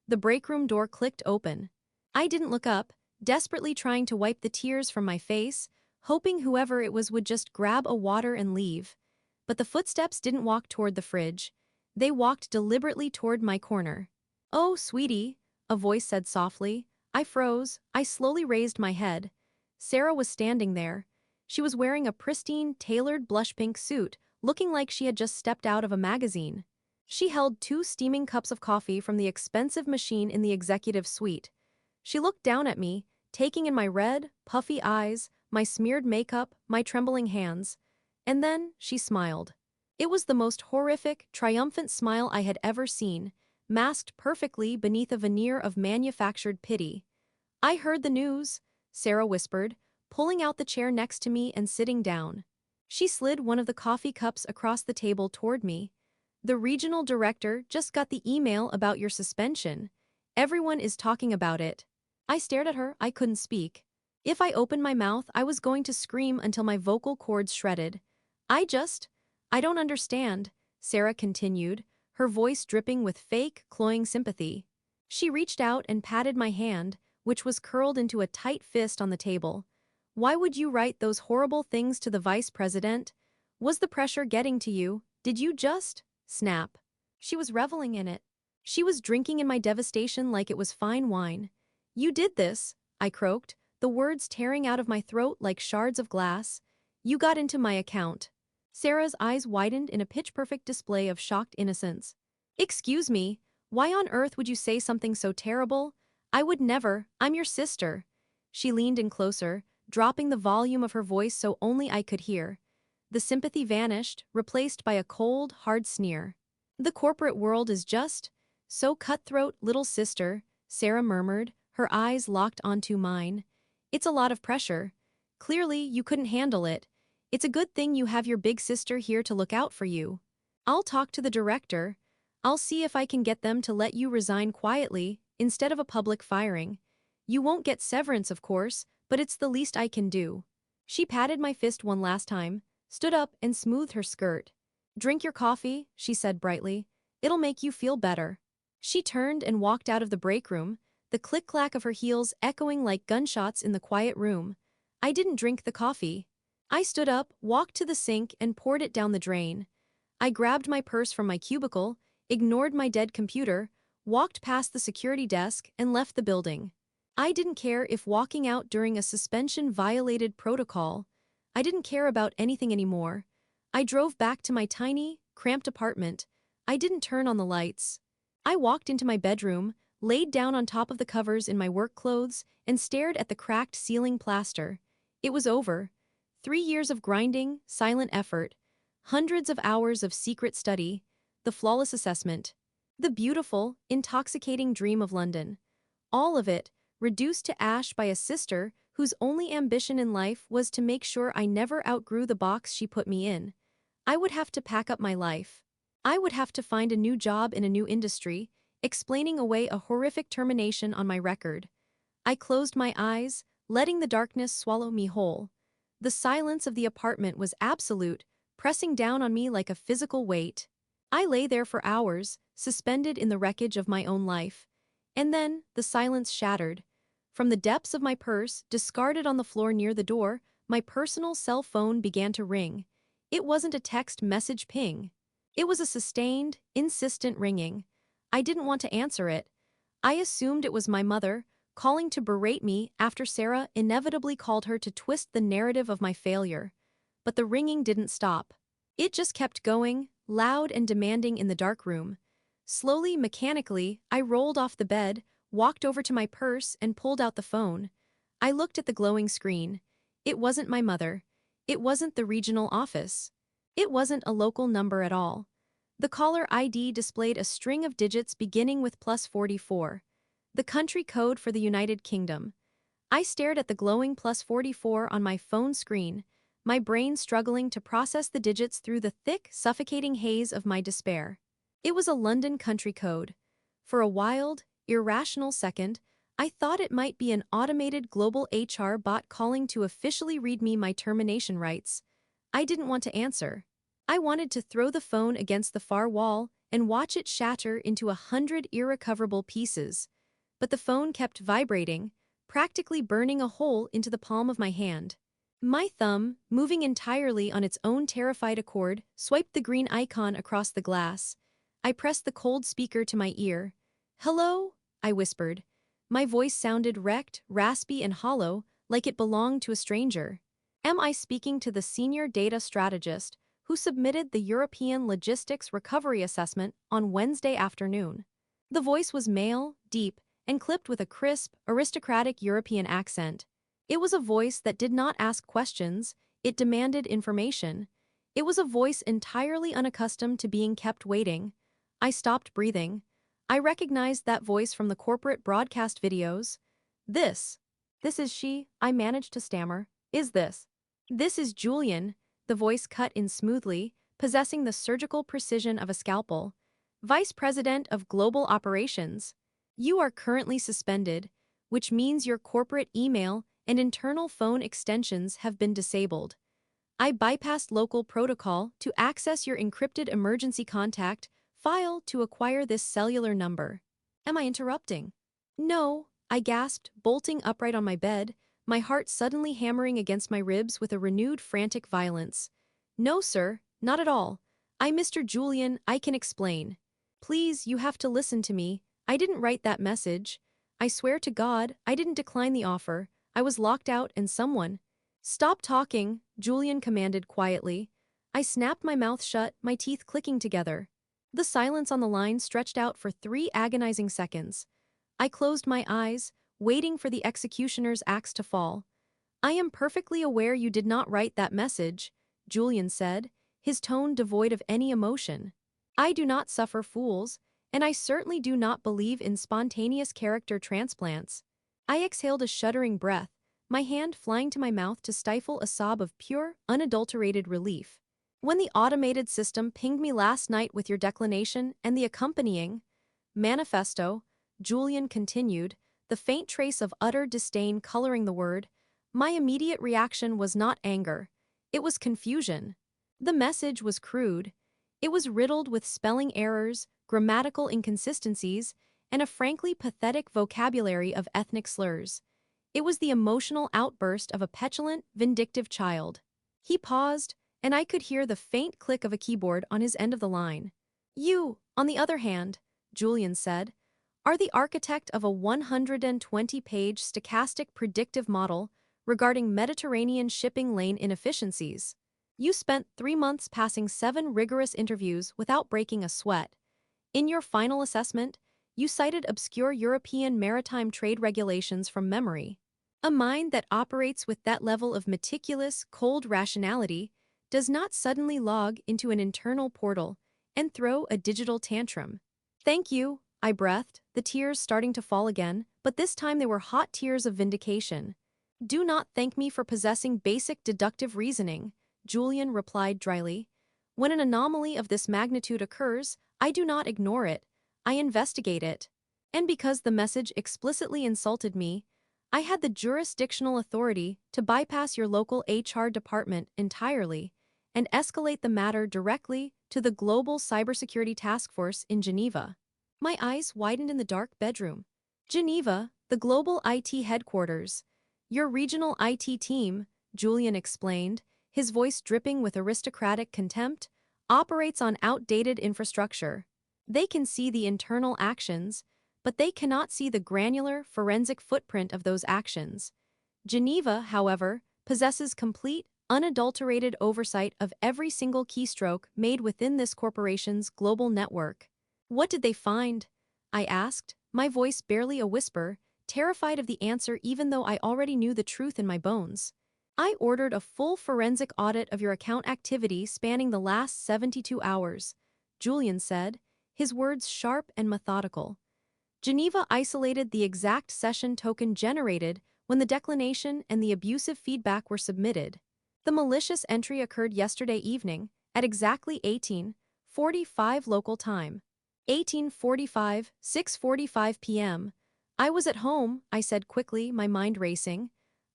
The break room door clicked open. I didn't look up, desperately trying to wipe the tears from my face, hoping whoever it was would just grab a water and leave. But the footsteps didn't walk toward the fridge. They walked deliberately toward my corner. "Oh, sweetie," a voice said softly. I froze. I slowly raised my head. Sarah was standing there. She was wearing a pristine, tailored blush pink suit, looking like she had just stepped out of a magazine. She held 2 steaming cups of coffee from the expensive machine in the executive suite. She looked down at me, taking in my red, puffy eyes, my smeared makeup, my trembling hands. And then she smiled. It was the most horrific, triumphant smile I had ever seen, masked perfectly beneath a veneer of manufactured pity. "I heard the news," Sarah whispered, pulling out the chair next to me and sitting down. She slid one of the coffee cups across the table toward me. "The regional director just got the email about your suspension. Everyone is talking about it." I stared at her. I couldn't speak. If I opened my mouth, I was going to scream until my vocal cords shredded. I don't understand," Sarah continued, her voice dripping with fake, cloying sympathy. She reached out and patted my hand, which was curled into a tight fist on the table. Why would you write those horrible things to the vice president? Was the pressure getting to you? Did you just snap? She was reveling in it. She was drinking in my devastation like it was fine wine. You did this, I croaked, the words tearing out of my throat like shards of glass. You got into my account. Sarah's eyes widened in a pitch-perfect display of shocked innocence. Excuse me, why on earth would you say something so terrible? I would never, I'm your sister. She leaned in closer, dropping the volume of her voice so only I could hear. The sympathy vanished, replaced by a cold, hard sneer. The corporate world is just so cutthroat, little sister, Sarah murmured, her eyes locked onto mine. It's a lot of pressure. Clearly, you couldn't handle it. It's a good thing you have your big sister here to look out for you. I'll talk to the director. I'll see if I can get them to let you resign quietly, instead of a public firing. You won't get severance, of course, but it's the least I can do. She patted my fist one last time, stood up and smoothed her skirt. Drink your coffee, she said brightly. It'll make you feel better. She turned and walked out of the break room, the click-clack of her heels echoing like gunshots in the quiet room. I didn't drink the coffee. I stood up, walked to the sink and poured it down the drain. I grabbed my purse from my cubicle, ignored my dead computer, walked past the security desk and left the building. I didn't care if walking out during a suspension violated protocol. I didn't care about anything anymore. I drove back to my tiny, cramped apartment. I didn't turn on the lights. I walked into my bedroom, laid down on top of the covers in my work clothes, and stared at the cracked ceiling plaster. It was over. 3 years of grinding, silent effort, hundreds of hours of secret study, the flawless assessment, the beautiful, intoxicating dream of London. All of it, reduced to ash by a sister whose only ambition in life was to make sure I never outgrew the box she put me in. I would have to pack up my life. I would have to find a new job in a new industry, explaining away a horrific termination on my record. I closed my eyes, letting the darkness swallow me whole. The silence of the apartment was absolute, pressing down on me like a physical weight. I lay there for hours, suspended in the wreckage of my own life. And then, the silence shattered. From the depths of my purse, discarded on the floor near the door, my personal cell phone began to ring. It wasn't a text message ping. It was a sustained, insistent ringing. I didn't want to answer it. I assumed it was my mother, calling to berate me after Sarah inevitably called her to twist the narrative of my failure. But the ringing didn't stop. It just kept going, loud and demanding in the dark room. Slowly, mechanically, I rolled off the bed, walked over to my purse and pulled out the phone. I looked at the glowing screen. It wasn't my mother. It wasn't the regional office. It wasn't a local number at all. The caller ID displayed a string of digits beginning with +44. The country code for the United Kingdom. I stared at the glowing +44 on my phone screen, my brain struggling to process the digits through the thick, suffocating haze of my despair. It was a London country code. For a wild, irrational second, I thought it might be an automated global HR bot calling to officially read me my termination rights. I didn't want to answer. I wanted to throw the phone against the far wall and watch it shatter into 100 irrecoverable pieces. But the phone kept vibrating, practically burning a hole into the palm of my hand. My thumb, moving entirely on its own terrified accord, swiped the green icon across the glass. I pressed the cold speaker to my ear. "Hello?" I whispered. My voice sounded wrecked, raspy and hollow, like it belonged to a stranger. Am I speaking to the senior data strategist who submitted the European Logistics Recovery Assessment on Wednesday afternoon? The voice was male, deep, and clipped with a crisp, aristocratic European accent. It was a voice that did not ask questions, it demanded information. It was a voice entirely unaccustomed to being kept waiting. I stopped breathing. I recognized that voice from the corporate broadcast videos. This is she, I managed to stammer. This is Julian, the voice cut in smoothly, possessing the surgical precision of a scalpel. Vice President of Global Operations. You are currently suspended, which means your corporate email and internal phone extensions have been disabled. I bypassed local protocol to access your encrypted emergency contact File to acquire this cellular number. Am I interrupting? No, I gasped, bolting upright on my bed, my heart suddenly hammering against my ribs with a renewed frantic violence. No, sir, not at all. Mr. Julian, I can explain. Please, you have to listen to me. I didn't write that message. I swear to God, I didn't decline the offer. I was locked out and someone. Stop talking, Julian commanded quietly. I snapped my mouth shut, my teeth clicking together. The silence on the line stretched out for 3 agonizing seconds. I closed my eyes, waiting for the executioner's axe to fall. I am perfectly aware you did not write that message, Julian said, his tone devoid of any emotion. I do not suffer fools, and I certainly do not believe in spontaneous character transplants. I exhaled a shuddering breath, my hand flying to my mouth to stifle a sob of pure, unadulterated relief. When the automated system pinged me last night with your declination and the accompanying manifesto, Julian continued, the faint trace of utter disdain coloring the word, my immediate reaction was not anger. It was confusion. The message was crude. It was riddled with spelling errors, grammatical inconsistencies, and a frankly pathetic vocabulary of ethnic slurs. It was the emotional outburst of a petulant, vindictive child. He paused, and I could hear the faint click of a keyboard on his end of the line. You, on the other hand, Julian said, are the architect of a 120-page stochastic predictive model regarding Mediterranean shipping lane inefficiencies. You spent 3 months passing 7 rigorous interviews without breaking a sweat. In your final assessment, you cited obscure European maritime trade regulations from memory. A mind that operates with that level of meticulous, cold rationality does not suddenly log into an internal portal and throw a digital tantrum. Thank you, I breathed, the tears starting to fall again, but this time they were hot tears of vindication. Do not thank me for possessing basic deductive reasoning, Julian replied dryly. When an anomaly of this magnitude occurs, I do not ignore it, I investigate it. And because the message explicitly insulted me, I had the jurisdictional authority to bypass your local HR department entirely and escalate the matter directly to the Global Cybersecurity Task Force in Geneva. My eyes widened in the dark bedroom. Geneva, the global IT headquarters. Your regional IT team, Julian explained, his voice dripping with aristocratic contempt, operates on outdated infrastructure. They can see the internal actions, but they cannot see the granular, forensic footprint of those actions. Geneva, however, possesses complete, unadulterated oversight of every single keystroke made within this corporation's global network. What did they find? I asked, my voice barely a whisper, terrified of the answer even though I already knew the truth in my bones. I ordered a full forensic audit of your account activity spanning the last 72 hours, Julian said, his words sharp and methodical. Geneva isolated the exact session token generated when the declination and the abusive feedback were submitted. The malicious entry occurred yesterday evening, at exactly 18:45 local time. 18:45, 6:45 p.m. I was at home, I said quickly, my mind racing.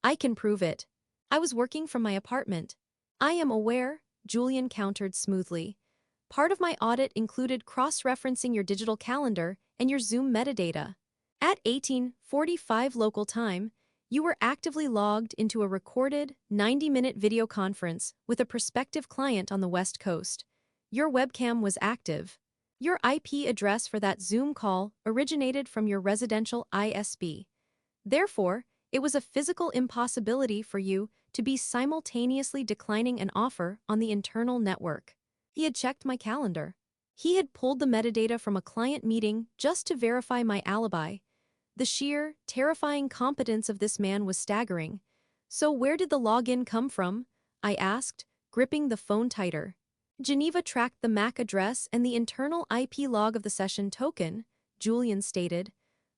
I can prove it. I was working from my apartment. I am aware, Julian countered smoothly. Part of my audit included cross-referencing your digital calendar and your Zoom metadata. At 18:45 local time, you were actively logged into a recorded, 90-minute video conference with a prospective client on the West Coast. Your webcam was active. Your IP address for that Zoom call originated from your residential ISP. Therefore, it was a physical impossibility for you to be simultaneously declining an offer on the internal network. He had checked my calendar. He had pulled the metadata from a client meeting just to verify my alibi. The sheer, terrifying competence of this man was staggering. So where did the login come from? I asked, gripping the phone tighter. Geneva tracked the MAC address and the internal IP log of the session token, Julian stated.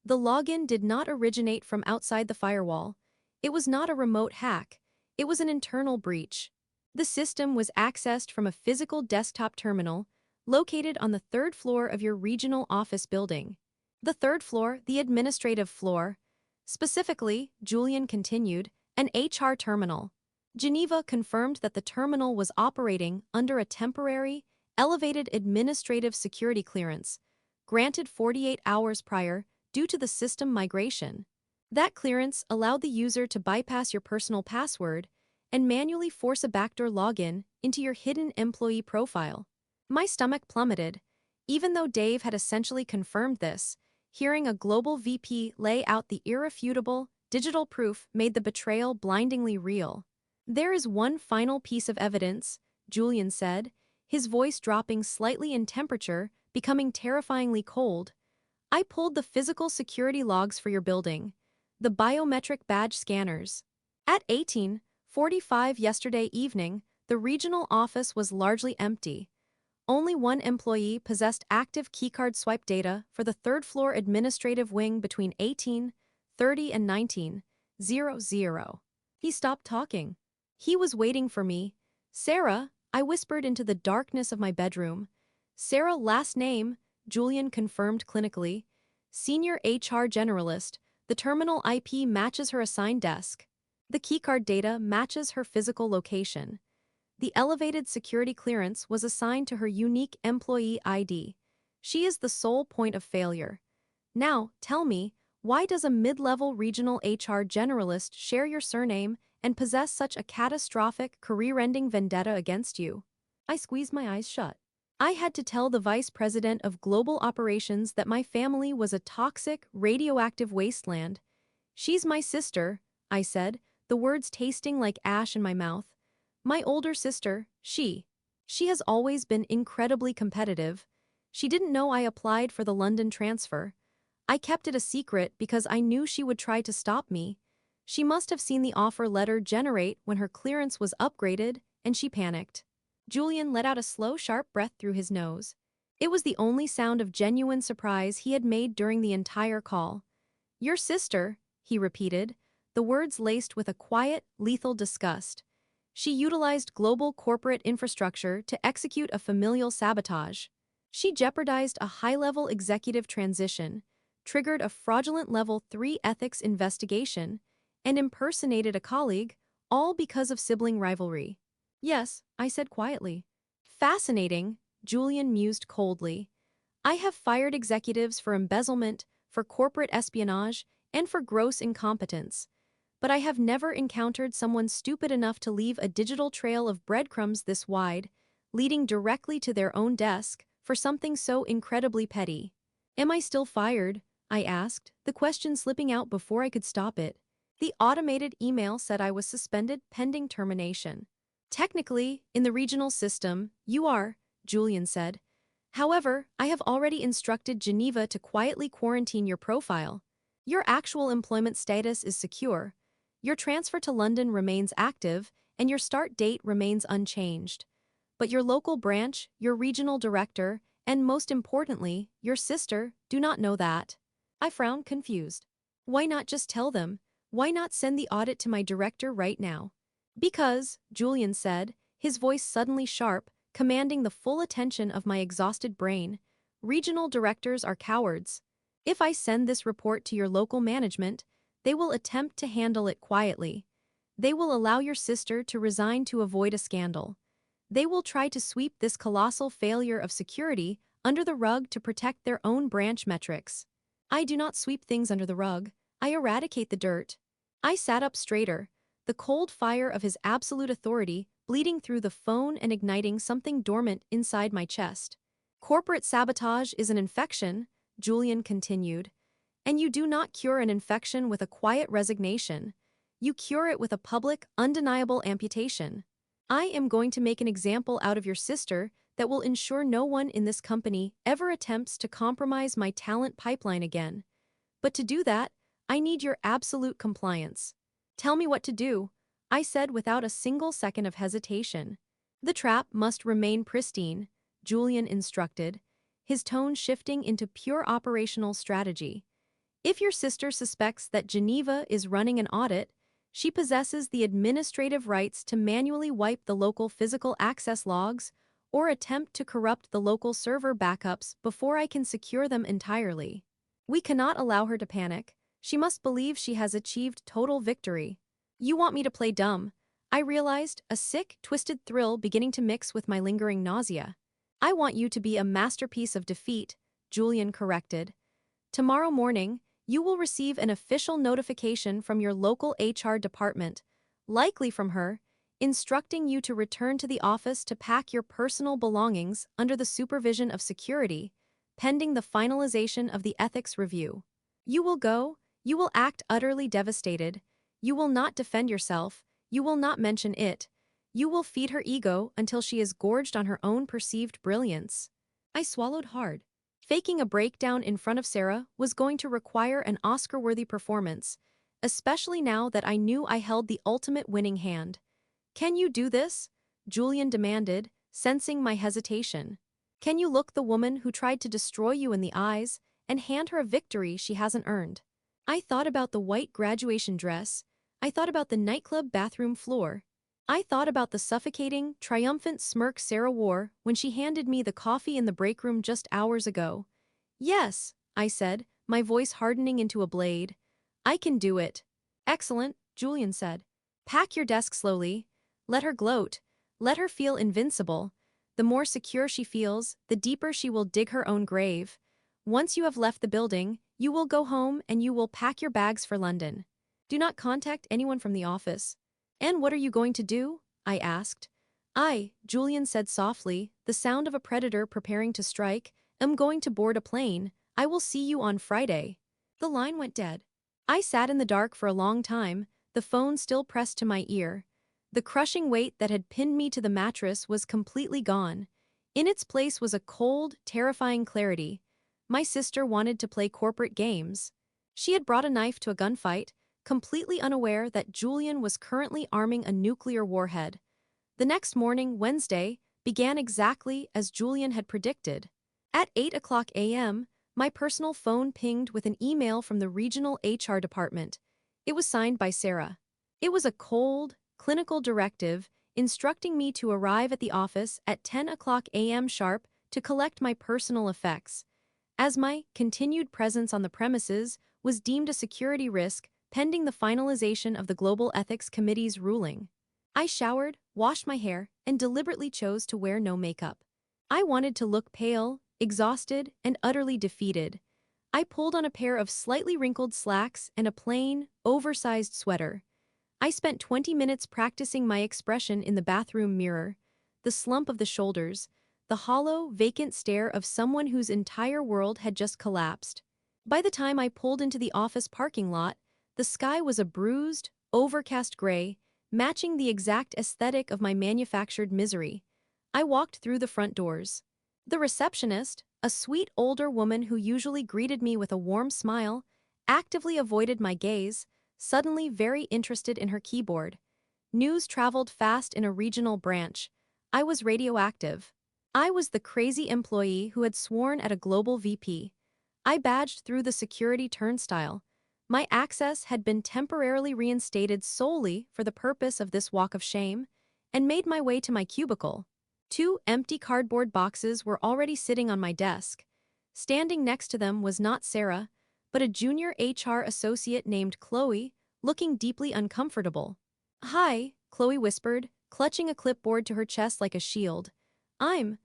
The login did not originate from outside the firewall. It was not a remote hack. It was an internal breach. The system was accessed from a physical desktop terminal located on the 3rd floor of your regional office building. The 3rd floor, the administrative floor. Specifically, Julian continued, an HR terminal. Geneva confirmed that the terminal was operating under a temporary, elevated administrative security clearance, granted 48 hours prior due to the system migration. That clearance allowed the user to bypass your personal password and manually force a backdoor login into your hidden employee profile. My stomach plummeted. Even though Dave had essentially confirmed this, hearing a global VP lay out the irrefutable, digital proof made the betrayal blindingly real. "There is one final piece of evidence," Julian said, his voice dropping slightly in temperature, becoming terrifyingly cold. "I pulled the physical security logs for your building. The biometric badge scanners. At 18:45 yesterday evening, the regional office was largely empty. Only one employee possessed active keycard swipe data for the third-floor administrative wing between 18:30 and 19:00. He stopped talking. He was waiting for me. "Sarah," I whispered into the darkness of my bedroom. "Sarah, last name," Julian confirmed clinically. "Senior HR generalist. The terminal IP matches her assigned desk. The keycard data matches her physical location. The elevated security clearance was assigned to her unique employee ID. She is the sole point of failure. Now, tell me, why does a mid-level regional HR generalist share your surname and possess such a catastrophic, career-ending vendetta against you?" I squeezed my eyes shut. I had to tell the vice president of global operations that my family was a toxic, radioactive wasteland. "She's my sister," I said, the words tasting like ash in my mouth. "My older sister, she has always been incredibly competitive. She didn't know I applied for the London transfer. I kept it a secret because I knew she would try to stop me. She must have seen the offer letter generate when her clearance was upgraded, and she panicked." Julian let out a slow, sharp breath through his nose. It was the only sound of genuine surprise he had made during the entire call. "Your sister," he repeated, the words laced with a quiet, lethal disgust. "She utilized global corporate infrastructure to execute a familial sabotage. She jeopardized a high-level executive transition, triggered a fraudulent Level 3 ethics investigation, and impersonated a colleague, all because of sibling rivalry." "Yes," I said quietly. "Fascinating," Julian mused coldly. "I have fired executives for embezzlement, for corporate espionage, and for gross incompetence. But I have never encountered someone stupid enough to leave a digital trail of breadcrumbs this wide, leading directly to their own desk, for something so incredibly petty." "Am I still fired?" I asked, the question slipping out before I could stop it. The automated email said I was suspended pending termination. "Technically, in the regional system, you are," Julian said. "However, I have already instructed Geneva to quietly quarantine your profile. Your actual employment status is secure. Your transfer to London remains active, and your start date remains unchanged. But your local branch, your regional director, and most importantly, your sister, do not know that." I frowned, confused. Why not just tell them? Why not send the audit to my director right now? "Because," Julian said, his voice suddenly sharp, commanding the full attention of my exhausted brain, "regional directors are cowards. If I send this report to your local management, they will attempt to handle it quietly. They will allow your sister to resign to avoid a scandal. They will try to sweep this colossal failure of security under the rug to protect their own branch metrics. I do not sweep things under the rug. I eradicate the dirt." I sat up straighter, the cold fire of his absolute authority bleeding through the phone and igniting something dormant inside my chest. "Corporate sabotage is an infection," Julian continued. "And you do not cure an infection with a quiet resignation. You cure it with a public, undeniable amputation. I am going to make an example out of your sister that will ensure no one in this company ever attempts to compromise my talent pipeline again. But to do that, I need your absolute compliance." "Tell me what to do," I said without a single second of hesitation. "The trap must remain pristine," Julian instructed, his tone shifting into pure operational strategy. "If your sister suspects that Geneva is running an audit, she possesses the administrative rights to manually wipe the local physical access logs or attempt to corrupt the local server backups before I can secure them entirely. We cannot allow her to panic. She must believe she has achieved total victory." "You want me to play dumb?" I realized, a sick, twisted thrill beginning to mix with my lingering nausea. I want you to be a masterpiece of defeat, Julian corrected. Tomorrow morning, you will receive an official notification from your local HR department, likely from her, instructing you to return to the office to pack your personal belongings under the supervision of security, pending the finalization of the ethics review. You will go, you will act utterly devastated, you will not defend yourself, you will not mention it, you will feed her ego until she is gorged on her own perceived brilliance. I swallowed hard. Faking a breakdown in front of Sarah was going to require an Oscar-worthy performance, especially now that I knew I held the ultimate winning hand. Can you do this? Julian demanded, sensing my hesitation. Can you look the woman who tried to destroy you in the eyes and hand her a victory she hasn't earned? I thought about the white graduation dress. I thought about the nightclub bathroom floor. I thought about the suffocating, triumphant smirk Sarah wore when she handed me the coffee in the break room just hours ago. Yes, I said, my voice hardening into a blade. I can do it. Excellent, Julian said. Pack your desk slowly. Let her gloat. Let her feel invincible. The more secure she feels, the deeper she will dig her own grave. Once you have left the building, you will go home and you will pack your bags for London. Do not contact anyone from the office. And what are you going to do? I asked. Julian said softly, the sound of a predator preparing to strike, am going to board a plane. I will see you on Friday. The line went dead. I sat in the dark for a long time, the phone still pressed to my ear. The crushing weight that had pinned me to the mattress was completely gone. In its place was a cold, terrifying clarity. My sister wanted to play corporate games. She had brought a knife to a gunfight, completely unaware that Julian was currently arming a nuclear warhead. The next morning, Wednesday, began exactly as Julian had predicted. At 8 a.m., my personal phone pinged with an email from the regional HR department. It was signed by Sarah. It was a cold, clinical directive instructing me to arrive at the office at 10 a.m. sharp to collect my personal effects, as my continued presence on the premises was deemed a security risk pending the finalization of the Global Ethics Committee's ruling. I showered, washed my hair, and deliberately chose to wear no makeup. I wanted to look pale, exhausted, and utterly defeated. I pulled on a pair of slightly wrinkled slacks and a plain, oversized sweater. I spent 20 minutes practicing my expression in the bathroom mirror, the slump of the shoulders, the hollow, vacant stare of someone whose entire world had just collapsed. By the time I pulled into the office parking lot, the sky was a bruised, overcast gray, matching the exact aesthetic of my manufactured misery. I walked through the front doors. The receptionist, a sweet older woman who usually greeted me with a warm smile, actively avoided my gaze, suddenly very interested in her keyboard. News traveled fast in a regional branch. I was radioactive. I was the crazy employee who had sworn at a global VP. I badged through the security turnstile. My access had been temporarily reinstated solely for the purpose of this walk of shame, and made my way to my cubicle. 2 empty cardboard boxes were already sitting on my desk. Standing next to them was not Sarah, but a junior HR associate named Chloe, looking deeply uncomfortable. Hi, Chloe whispered, clutching a clipboard to her chest like a shield. I'm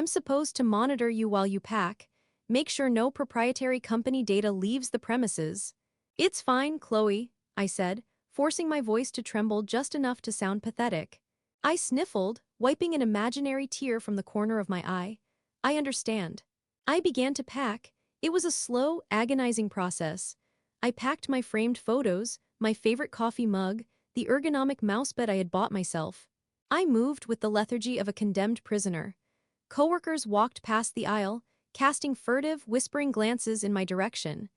supposed to monitor you while you pack. Make sure no proprietary company data leaves the premises. It's fine, Chloe, I said, forcing my voice to tremble just enough to sound pathetic. I sniffled, wiping an imaginary tear from the corner of my eye. I understand. I began to pack. It was a slow, agonizing process. I packed my framed photos, my favorite coffee mug, the ergonomic mousepad I had bought myself. I moved with the lethargy of a condemned prisoner. Coworkers walked past the aisle, casting furtive, whispering glances in my direction.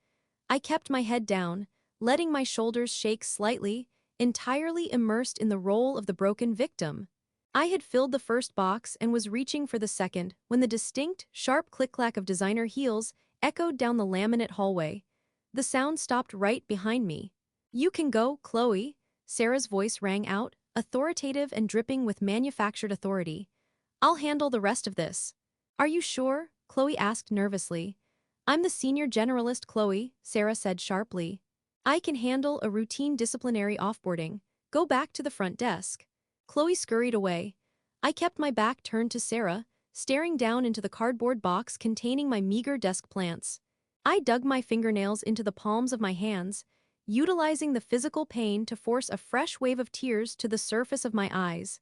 I kept my head down, letting my shoulders shake slightly, entirely immersed in the role of the broken victim. I had filled the first box and was reaching for the second when the distinct, sharp click-clack of designer heels echoed down the laminate hallway. The sound stopped right behind me. You can go, Chloe, Sarah's voice rang out, authoritative and dripping with manufactured authority. I'll handle the rest of this. Are you sure? Chloe asked nervously. I'm the senior generalist, Chloe, Sarah said sharply. I can handle a routine disciplinary offboarding. Go back to the front desk. Chloe scurried away. I kept my back turned to Sarah, staring down into the cardboard box containing my meager desk plants. I dug my fingernails into the palms of my hands, utilizing the physical pain to force a fresh wave of tears to the surface of my eyes.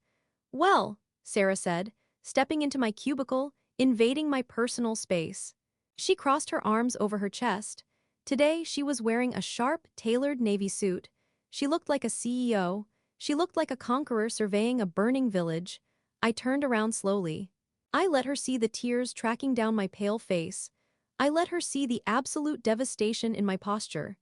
"Well," Sarah said, stepping into my cubicle, invading my personal space. She crossed her arms over her chest. Today she was wearing a sharp, tailored navy suit. She looked like a CEO. She looked like a conqueror surveying a burning village. I turned around slowly. I let her see the tears tracking down my pale face. I let her see the absolute devastation in my posture.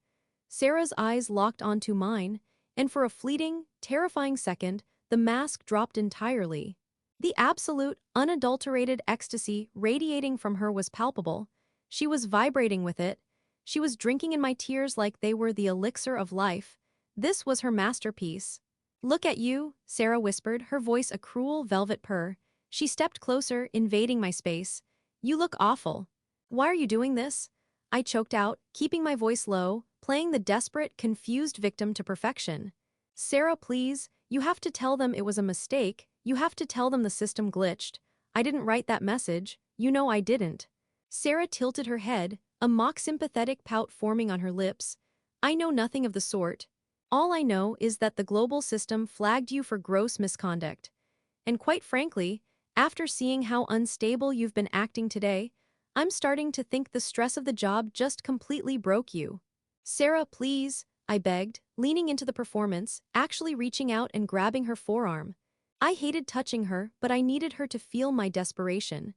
Sarah's eyes locked onto mine, and for a fleeting, terrifying second, the mask dropped entirely. The absolute, unadulterated ecstasy radiating from her was palpable. She was vibrating with it. She was drinking in my tears like they were the elixir of life. This was her masterpiece. "Look at you," Sarah whispered, her voice a cruel velvet purr. She stepped closer, invading my space. "You look awful. Why are you doing this?" I choked out, keeping my voice low, playing the desperate, confused victim to perfection. "Sarah, please, you have to tell them it was a mistake. You have to tell them the system glitched. I didn't write that message. You know I didn't." Sarah tilted her head, a mock sympathetic pout forming on her lips. "I know nothing of the sort. All I know is that the global system flagged you for gross misconduct. And quite frankly, after seeing how unstable you've been acting today, I'm starting to think the stress of the job just completely broke you." "Sarah, please," I begged, leaning into the performance, actually reaching out and grabbing her forearm. I hated touching her, but I needed her to feel my desperation.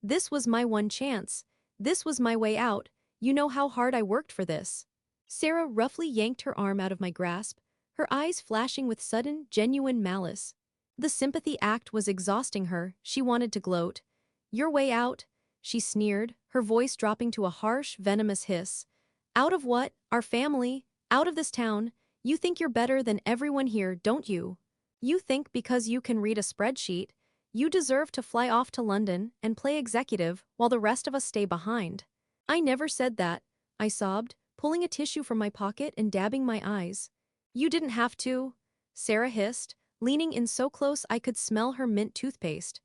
This was my one chance. This was my way out. You know how hard I worked for this. Sarah roughly yanked her arm out of my grasp, her eyes flashing with sudden, genuine malice. The sympathy act was exhausting her. She wanted to gloat. "Your way out?" she sneered, her voice dropping to a harsh, venomous hiss. "Out of what? Our family? Out of this town? You think you're better than everyone here, don't you? You think because you can read a spreadsheet, you deserve to fly off to London and play executive while the rest of us stay behind." "I never said that," I sobbed, pulling a tissue from my pocket and dabbing my eyes. "You didn't have to," Sarah hissed, leaning in so close I could smell her mint toothpaste.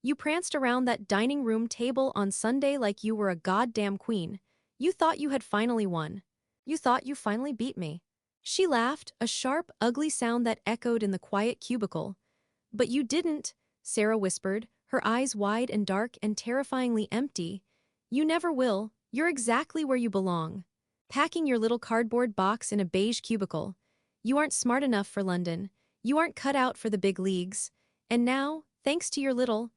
"You pranced around that dining room table on Sunday like you were a goddamn queen. You thought you had finally won. You thought you finally beat me." She laughed, a sharp, ugly sound that echoed in the quiet cubicle. "But you didn't," Sarah whispered, her eyes wide and dark and terrifyingly empty. "You never will. You're exactly where you belong. Packing your little cardboard box in a beige cubicle. You aren't smart enough for London. You aren't cut out for the big leagues. And now, thanks to your little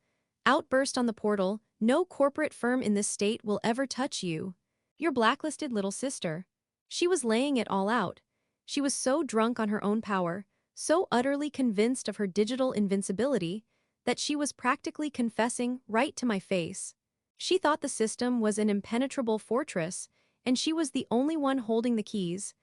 outburst on the portal, no corporate firm in this state will ever touch you. Your blacklisted little sister." She was laying it all out. She was so drunk on her own power, so utterly convinced of her digital invincibility, that she was practically confessing right to my face. She thought the system was an impenetrable fortress, and she was the only one holding the keys.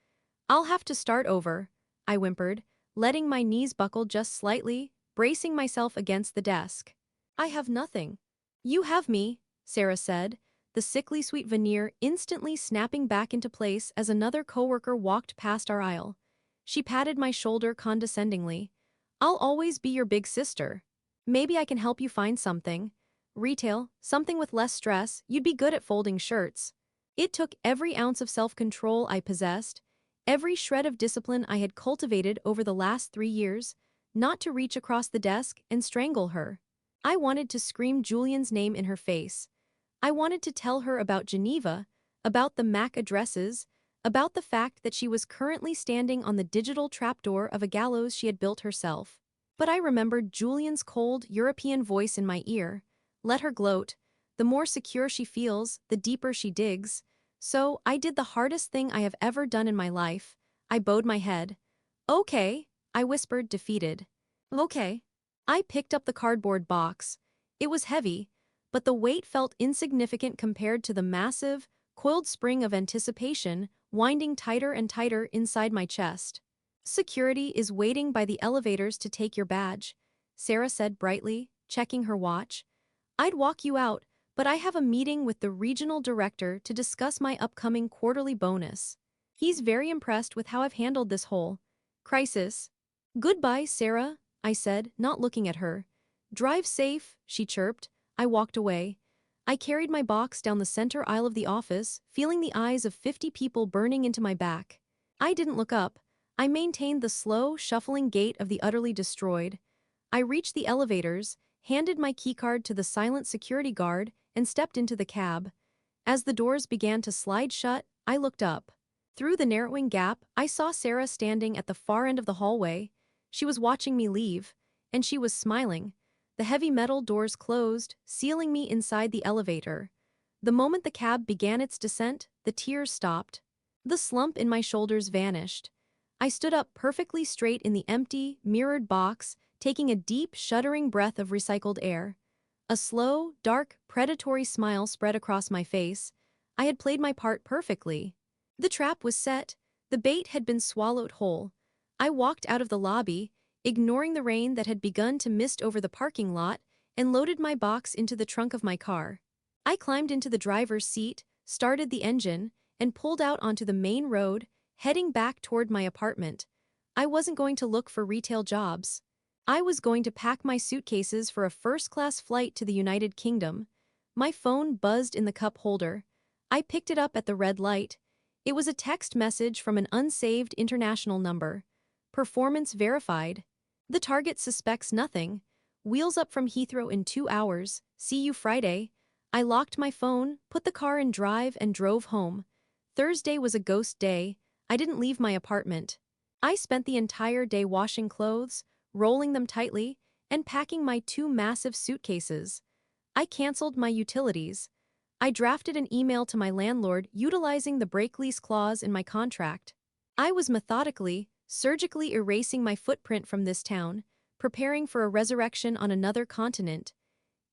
"I'll have to start over," I whimpered, letting my knees buckle just slightly, bracing myself against the desk. "I have nothing." "You have me," Sarah said, the sickly sweet veneer instantly snapping back into place as another coworker walked past our aisle. She patted my shoulder condescendingly. "I'll always be your big sister. Maybe I can help you find something. Retail, something with less stress. You'd be good at folding shirts." It took every ounce of self-control I possessed, every shred of discipline I had cultivated over the last 3 years, not to reach across the desk and strangle her. I wanted to scream Julian's name in her face. I wanted to tell her about Geneva, about the MAC addresses, about the fact that she was currently standing on the digital trapdoor of a gallows she had built herself. But I remembered Julian's cold, European voice in my ear. Let her gloat. The more secure she feels, the deeper she digs. So I did the hardest thing I have ever done in my life. I bowed my head. "Okay," I whispered, defeated. "Okay." I picked up the cardboard box. It was heavy, but the weight felt insignificant compared to the massive, coiled spring of anticipation winding tighter and tighter inside my chest. "Security is waiting by the elevators to take your badge," Sarah said brightly, checking her watch. "I'd walk you out, but I have a meeting with the regional director to discuss my upcoming quarterly bonus. He's very impressed with how I've handled this whole crisis." "Goodbye, Sarah," I said, not looking at her. "Drive safe," she chirped, I walked away. I carried my box down the center aisle of the office, feeling the eyes of 50 people burning into my back. I didn't look up. I maintained the slow, shuffling gait of the utterly destroyed. I reached the elevators, handed my keycard to the silent security guard, and stepped into the cab. As the doors began to slide shut, I looked up. Through the narrowing gap, I saw Sarah standing at the far end of the hallway. She was watching me leave, and she was smiling. The heavy metal doors closed, sealing me inside the elevator. The moment the cab began its descent, the tears stopped. The slump in my shoulders vanished. I stood up perfectly straight in the empty, mirrored box, taking a deep, shuddering breath of recycled air. A slow, dark, predatory smile spread across my face. I had played my part perfectly. The trap was set. The bait had been swallowed whole. I walked out of the lobby, ignoring the rain that had begun to mist over the parking lot, and loaded my box into the trunk of my car. I climbed into the driver's seat, started the engine, and pulled out onto the main road, heading back toward my apartment. I wasn't going to look for retail jobs. I was going to pack my suitcases for a first-class flight to the United Kingdom. My phone buzzed in the cup holder. I picked it up at the red light. It was a text message from an unsaved international number. Performance verified. The target suspects nothing. Wheels up from Heathrow in 2 hours. See you Friday. I locked my phone, put the car in drive, and drove home. Thursday was a ghost day. I didn't leave my apartment. I spent the entire day washing clothes, rolling them tightly, and packing my 2 massive suitcases. I canceled my utilities. I drafted an email to my landlord utilizing the break lease clause in my contract. I was methodically, surgically erasing my footprint from this town, preparing for a resurrection on another continent.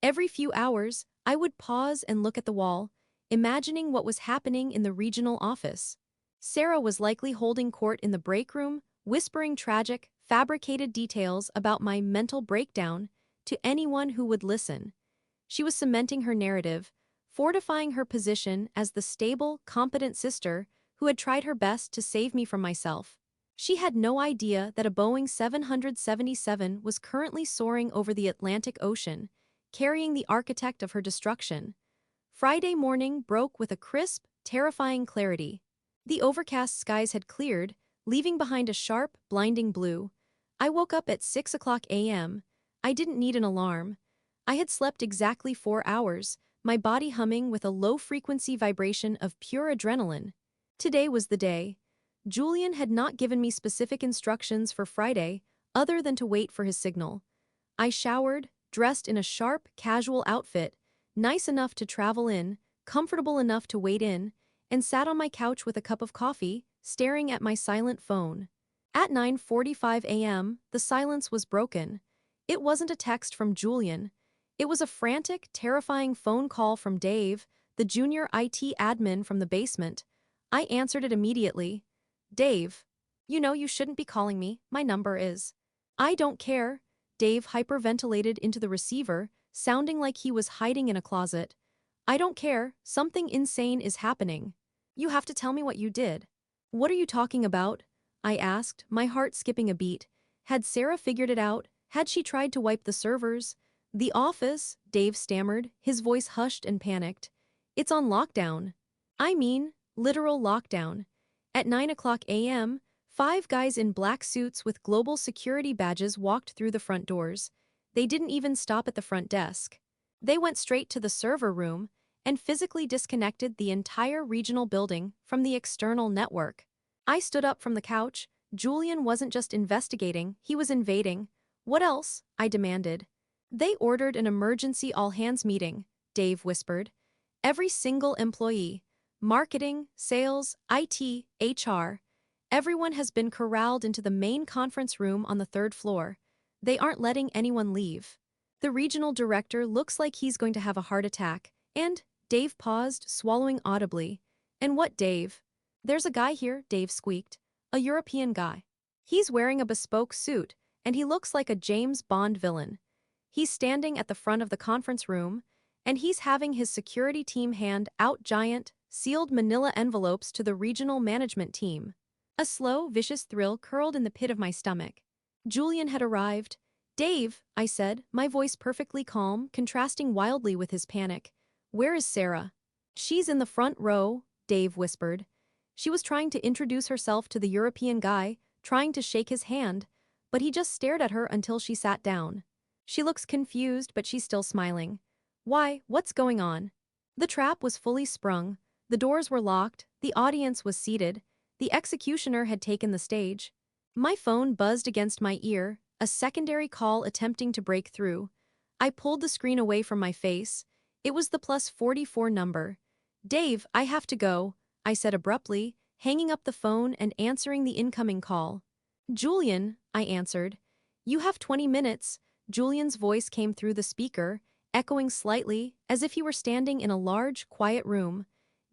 Every few hours, I would pause and look at the wall, imagining what was happening in the regional office. Sarah was likely holding court in the break room, whispering tragic, fabricated details about my mental breakdown to anyone who would listen. She was cementing her narrative, fortifying her position as the stable, competent sister who had tried her best to save me from myself. She had no idea that a Boeing 777 was currently soaring over the Atlantic Ocean, carrying the architect of her destruction. Friday morning broke with a crisp, terrifying clarity. The overcast skies had cleared, leaving behind a sharp, blinding blue. I woke up at 6 o'clock a.m. I didn't need an alarm. I had slept exactly 4 hours, my body humming with a low-frequency vibration of pure adrenaline. Today was the day. Julian had not given me specific instructions for Friday, other than to wait for his signal. I showered, dressed in a sharp, casual outfit, nice enough to travel in, comfortable enough to wait in, and sat on my couch with a cup of coffee, staring at my silent phone. At 9:45 a.m., the silence was broken. It wasn't a text from Julian. It was a frantic, terrifying phone call from Dave, the junior IT admin from the basement. I answered it immediately. Dave. You know you shouldn't be calling me, my number is. I don't care. Dave hyperventilated into the receiver, sounding like he was hiding in a closet. I don't care, something insane is happening. You have to tell me what you did. What are you talking about? I asked, my heart skipping a beat. Had Sarah figured it out? Had she tried to wipe the servers? The office, Dave stammered, his voice hushed and panicked. It's on lockdown. I mean, literal lockdown. At 9 o'clock a.m., 5 guys in black suits with global security badges walked through the front doors. They didn't even stop at the front desk. They went straight to the server room and physically disconnected the entire regional building from the external network. I stood up from the couch. Julian wasn't just investigating, he was invading. What else? I demanded. They ordered an emergency all-hands meeting, Dave whispered. Every single employee, marketing, sales, IT, HR, everyone has been corralled into the main conference room on the 3rd floor. They aren't letting anyone leave. The regional director looks like he's going to have a heart attack, and Dave paused, swallowing audibly. And what, Dave? There's a guy here, Dave squeaked. A European guy. He's wearing a bespoke suit, and he looks like a James Bond villain. He's standing at the front of the conference room, and he's having his security team hand out giant, sealed manila envelopes to the regional management team. A slow, vicious thrill curled in the pit of my stomach. Julian had arrived. Dave, I said, my voice perfectly calm, contrasting wildly with his panic. Where is Sarah? She's in the front row, Dave whispered. She was trying to introduce herself to the European guy, trying to shake his hand, but he just stared at her until she sat down. She looks confused, but she's still smiling. Why, what's going on? The trap was fully sprung, the doors were locked, the audience was seated, the executioner had taken the stage. My phone buzzed against my ear, a secondary call attempting to break through. I pulled the screen away from my face. It was the +44 number. Dave, I have to go, I said abruptly, hanging up the phone and answering the incoming call. Julian, I answered. You have 20 minutes, Julian's voice came through the speaker, echoing slightly, as if he were standing in a large, quiet room.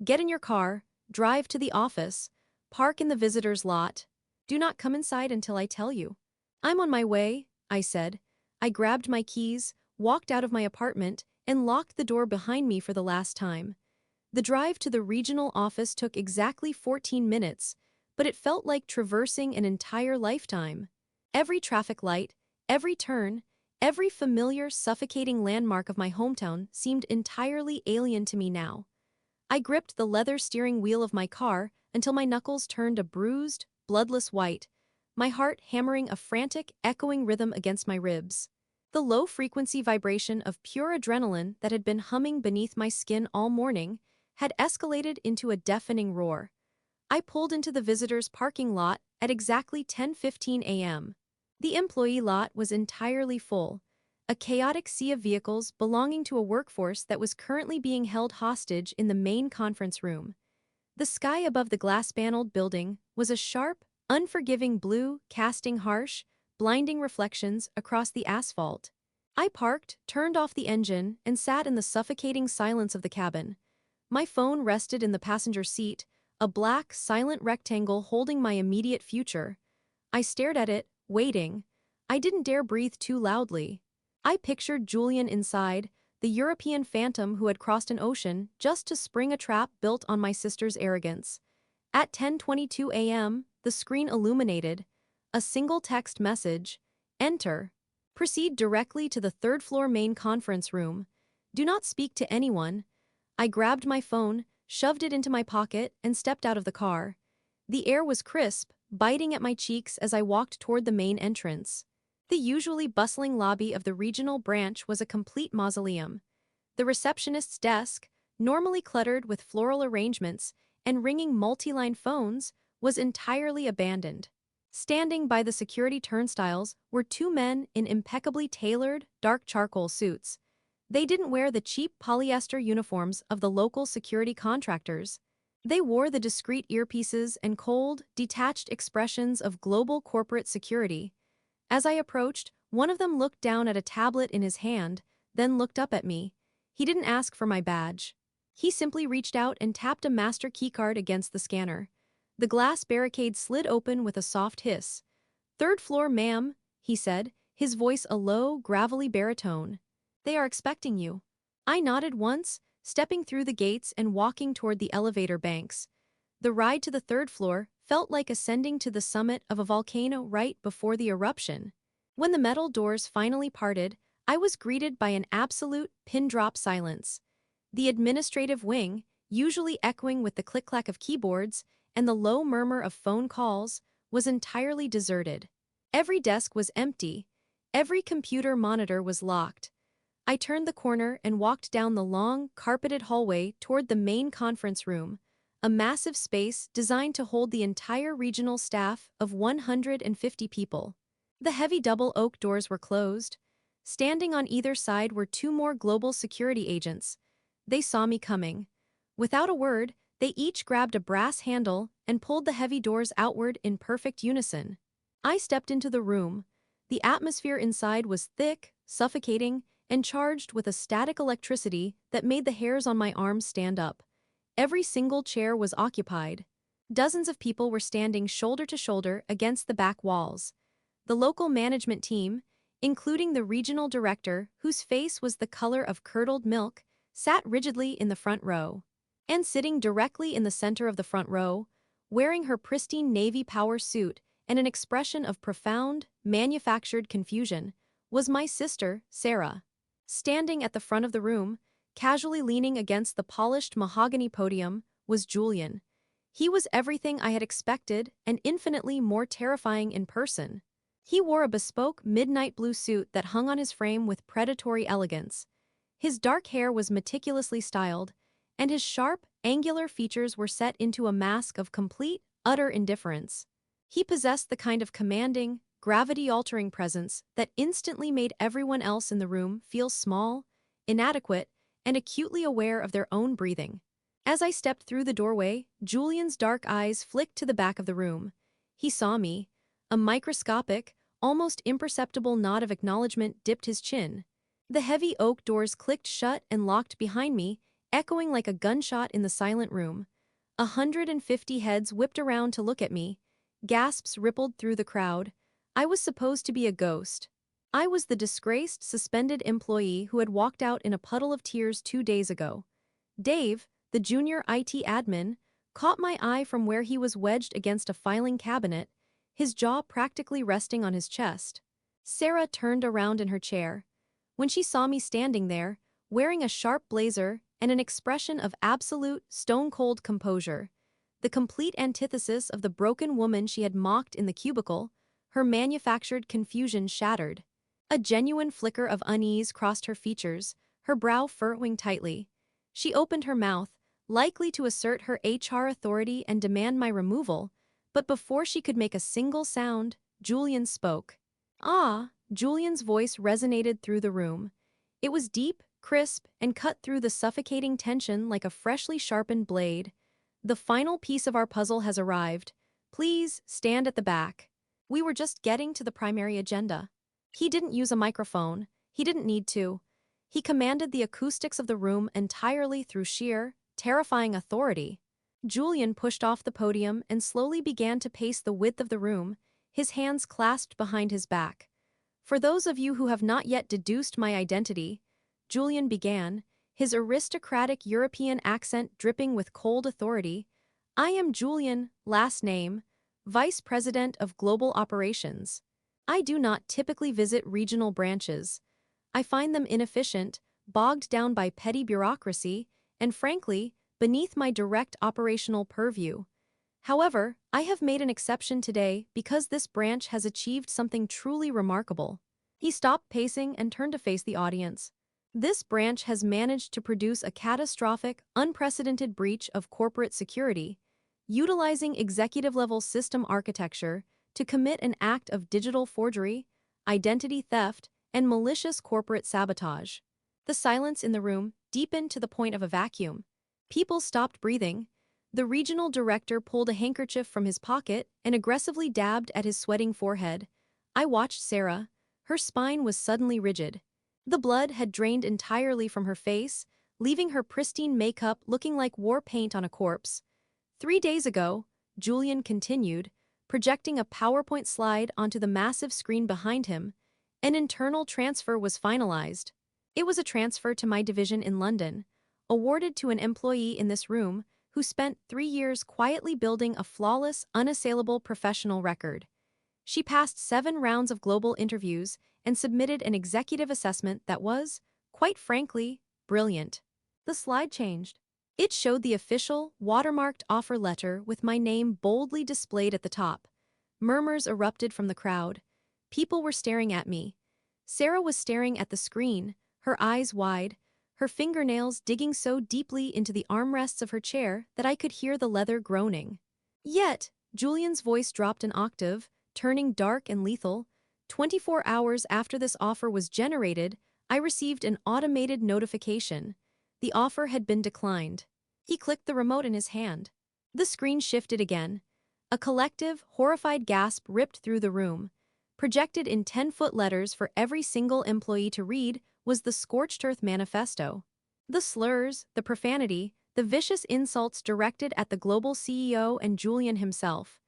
Get in your car, drive to the office, park in the visitor's lot. Do not come inside until I tell you. I'm on my way, I said. I grabbed my keys, walked out of my apartment, and locked the door behind me for the last time. The drive to the regional office took exactly 14 minutes, but it felt like traversing an entire lifetime. Every traffic light, every turn, every familiar, suffocating landmark of my hometown seemed entirely alien to me now. I gripped the leather steering wheel of my car until my knuckles turned a bruised, bloodless white, my heart hammering a frantic, echoing rhythm against my ribs. The low-frequency vibration of pure adrenaline that had been humming beneath my skin all morning had escalated into a deafening roar. I pulled into the visitor's parking lot at exactly 10:15 a.m. The employee lot was entirely full, a chaotic sea of vehicles belonging to a workforce that was currently being held hostage in the main conference room. The sky above the glass-paneled building was a sharp, unforgiving blue, casting harsh, blinding reflections across the asphalt. I parked, turned off the engine, and sat in the suffocating silence of the cabin. My phone rested in the passenger seat, a black, silent rectangle holding my immediate future. I stared at it, waiting. I didn't dare breathe too loudly. I pictured Julian inside, the European phantom who had crossed an ocean just to spring a trap built on my sister's arrogance. At 10:22 a.m., the screen illuminated. A single text message. Enter. Proceed directly to the third-floor main conference room. Do not speak to anyone. I grabbed my phone, shoved it into my pocket, and stepped out of the car. The air was crisp, biting at my cheeks as I walked toward the main entrance. The usually bustling lobby of the regional branch was a complete mausoleum. The receptionist's desk, normally cluttered with floral arrangements and ringing multi-line phones, was entirely abandoned. Standing by the security turnstiles were two men in impeccably tailored, dark charcoal suits. They didn't wear the cheap polyester uniforms of the local security contractors. They wore the discreet earpieces and cold, detached expressions of global corporate security. As I approached, one of them looked down at a tablet in his hand, then looked up at me. He didn't ask for my badge. He simply reached out and tapped a master keycard against the scanner. The glass barricade slid open with a soft hiss. "Third floor, ma'am," he said, his voice a low, gravelly baritone. "They are expecting you." I nodded once, stepping through the gates and walking toward the elevator banks. The ride to the third floor felt like ascending to the summit of a volcano right before the eruption. When the metal doors finally parted, I was greeted by an absolute pin-drop silence. The administrative wing, usually echoing with the click-clack of keyboards and the low murmur of phone calls, was entirely deserted. Every desk was empty. Every computer monitor was locked. I turned the corner and walked down the long, carpeted hallway toward the main conference room, a massive space designed to hold the entire regional staff of 150 people. The heavy double oak doors were closed. Standing on either side were two more global security agents. They saw me coming. Without a word, they each grabbed a brass handle and pulled the heavy doors outward in perfect unison. I stepped into the room. The atmosphere inside was thick, suffocating, and charged with a static electricity that made the hairs on my arms stand up. Every single chair was occupied. Dozens of people were standing shoulder to shoulder against the back walls. The local management team, including the regional director, whose face was the color of curdled milk, sat rigidly in the front row. And sitting directly in the center of the front row, wearing her pristine navy power suit and an expression of profound, manufactured confusion, was my sister, Sarah. Standing at the front of the room, casually leaning against the polished mahogany podium, was Julian. He was everything I had expected and infinitely more terrifying in person. He wore a bespoke midnight blue suit that hung on his frame with predatory elegance. His dark hair was meticulously styled, and his sharp, angular features were set into a mask of complete, utter indifference. He possessed the kind of commanding, gravity-altering presence that instantly made everyone else in the room feel small, inadequate, and acutely aware of their own breathing. As I stepped through the doorway, Julian's dark eyes flicked to the back of the room. He saw me. A microscopic, almost imperceptible nod of acknowledgement dipped his chin. The heavy oak doors clicked shut and locked behind me, echoing like a gunshot in the silent room. 150 heads whipped around to look at me. Gasps rippled through the crowd. I was supposed to be a ghost. I was the disgraced, suspended employee who had walked out in a puddle of tears 2 days ago. Dave, the junior IT admin, caught my eye from where he was wedged against a filing cabinet, his jaw practically resting on his chest. Sarah turned around in her chair. When she saw me standing there, wearing a sharp blazer and an expression of absolute, stone-cold composure, the complete antithesis of the broken woman she had mocked in the cubicle, her manufactured confusion shattered. A genuine flicker of unease crossed her features, her brow furrowing tightly. She opened her mouth, likely to assert her HR authority and demand my removal, but before she could make a single sound, Julian spoke. "Ah," Julian's voice resonated through the room. It was deep, crisp, and cut through the suffocating tension like a freshly sharpened blade. "The final piece of our puzzle has arrived. Please stand at the back." We were just getting to the primary agenda. He didn't use a microphone. He didn't need to. He commanded the acoustics of the room entirely through sheer, terrifying authority. Julian pushed off the podium and slowly began to pace the width of the room, his hands clasped behind his back. "For those of you who have not yet deduced my identity," Julian began, his aristocratic European accent dripping with cold authority, "I am Julian, last name, Vice President of Global Operations. I do not typically visit regional branches. I find them inefficient, bogged down by petty bureaucracy, and frankly, beneath my direct operational purview. However, I have made an exception today because this branch has achieved something truly remarkable." He stopped pacing and turned to face the audience. "This branch has managed to produce a catastrophic, unprecedented breach of corporate security, utilizing executive-level system architecture to commit an act of digital forgery, identity theft, and malicious corporate sabotage." The silence in the room deepened to the point of a vacuum. People stopped breathing. The regional director pulled a handkerchief from his pocket and aggressively dabbed at his sweating forehead. I watched Sarah. Her spine was suddenly rigid. The blood had drained entirely from her face, leaving her pristine makeup looking like war paint on a corpse. 3 days ago, Julian continued, projecting a PowerPoint slide onto the massive screen behind him, an internal transfer was finalized. It was a transfer to my division in London, awarded to an employee in this room who spent 3 years quietly building a flawless, unassailable professional record. She passed 7 rounds of global interviews and submitted an executive assessment that was, quite frankly, brilliant. The slide changed. It showed the official, watermarked offer letter with my name boldly displayed at the top. Murmurs erupted from the crowd. People were staring at me. Sarah was staring at the screen, her eyes wide, her fingernails digging so deeply into the armrests of her chair that I could hear the leather groaning. Yet, Julian's voice dropped an octave, turning dark and lethal. 24 hours after this offer was generated, I received an automated notification. The offer had been declined. He clicked the remote in his hand. The screen shifted again. A collective, horrified gasp ripped through the room. Projected in 10-foot letters for every single employee to read was the Scorched Earth Manifesto. The slurs, the profanity, the vicious insults directed at the global CEO and Julian himself.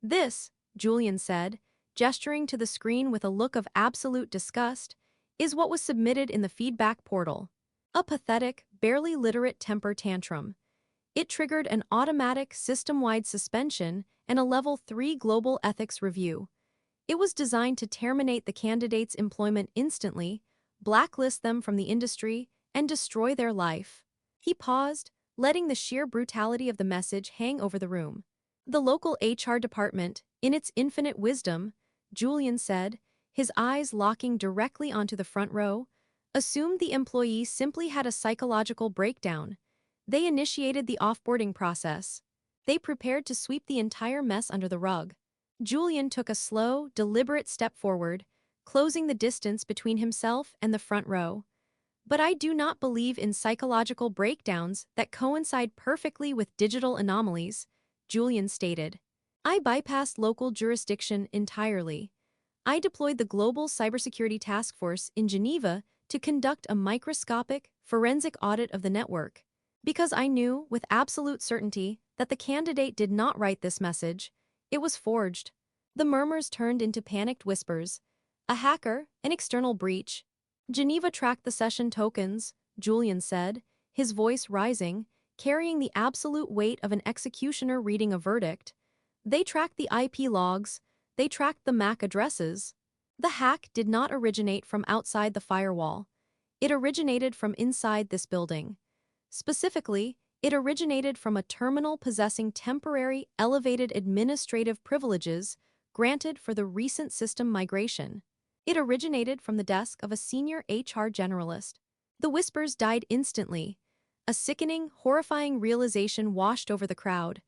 "This," Julian said, gesturing to the screen with a look of absolute disgust, "is what was submitted in the feedback portal." A pathetic, barely literate temper tantrum. It triggered an automatic system-wide suspension and a Level 3 global ethics review. It was designed to terminate the candidate's employment instantly, blacklist them from the industry, and destroy their life. He paused, letting the sheer brutality of the message hang over the room. The local HR department, in its infinite wisdom, Julian said, his eyes locking directly onto the front row, assumed the employee simply had a psychological breakdown. They initiated the offboarding process. They prepared to sweep the entire mess under the rug. Julian took a slow, deliberate step forward, closing the distance between himself and the front row. But I do not believe in psychological breakdowns that coincide perfectly with digital anomalies, Julian stated. I bypassed local jurisdiction entirely. I deployed the Global Cybersecurity Task Force in Geneva to conduct a microscopic, forensic audit of the network. Because I knew, with absolute certainty, that the candidate did not write this message, it was forged. The murmurs turned into panicked whispers. A hacker, an external breach. Geneva tracked the session tokens, Julian said, his voice rising, carrying the absolute weight of an executioner reading a verdict. They tracked the IP logs. They tracked the MAC addresses. The hack did not originate from outside the firewall. It originated from inside this building. Specifically, it originated from a terminal possessing temporary, elevated administrative privileges granted for the recent system migration. It originated from the desk of a senior HR generalist. The whispers died instantly. A sickening, horrifying realization washed over the crowd.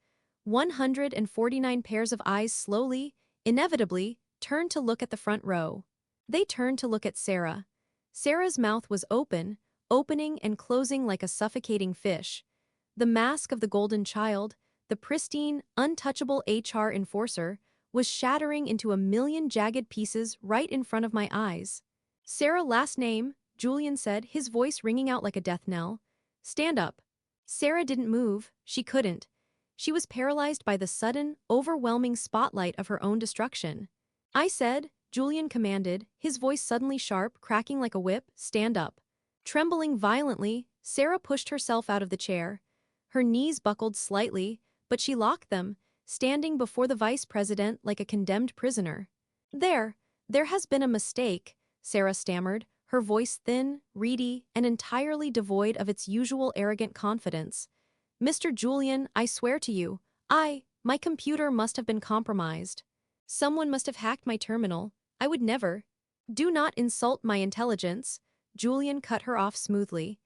149 pairs of eyes slowly, inevitably, turned to look at the front row. They turned to look at Sarah. Sarah's mouth was open, opening and closing like a suffocating fish. The mask of the golden child, the pristine, untouchable HR enforcer, was shattering into a million jagged pieces right in front of my eyes. Sarah, last name, Julian said, his voice ringing out like a death knell. Stand up. Sarah didn't move, she couldn't. She was paralyzed by the sudden, overwhelming spotlight of her own destruction. I said, Julian commanded, his voice suddenly sharp, cracking like a whip, stand up. Trembling violently, Sarah pushed herself out of the chair. Her knees buckled slightly, but she locked them, standing before the vice president like a condemned prisoner. There has been a mistake, Sarah stammered, her voice thin, reedy, and entirely devoid of its usual arrogant confidence. Mr. Julian, I swear to you, my computer must have been compromised. Someone must have hacked my terminal. I would never. Do not insult my intelligence, Julian cut her off smoothly.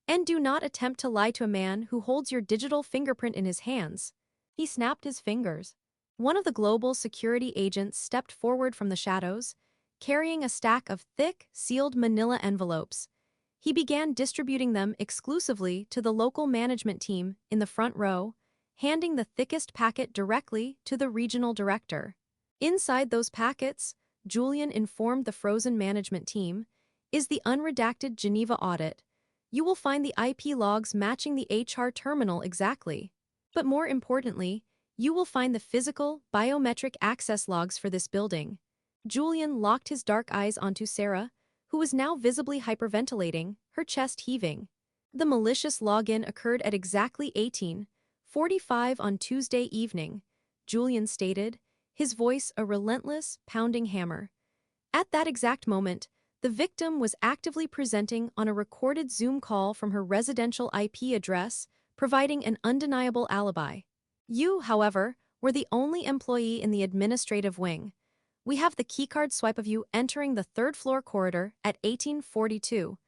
And do not attempt to lie to a man who holds your digital fingerprint in his hands. He snapped his fingers. One of the global security agents stepped forward from the shadows, carrying a stack of thick, sealed manila envelopes. He began distributing them exclusively to the local management team in the front row, handing the thickest packet directly to the regional director. Inside those packets, Julian informed the frozen management team, is the unredacted Geneva audit. You will find the IP logs matching the HR terminal exactly. But more importantly, you will find the physical, biometric access logs for this building. Julian locked his dark eyes onto Sarah, who was now visibly hyperventilating, her chest heaving. The malicious login occurred at exactly 18:45 on Tuesday evening, Julian stated, his voice a relentless, pounding hammer. At that exact moment, the victim was actively presenting on a recorded Zoom call from her residential IP address, providing an undeniable alibi. You, however, were the only employee in the administrative wing. We have the keycard swipe of you entering the third-floor corridor at 1842.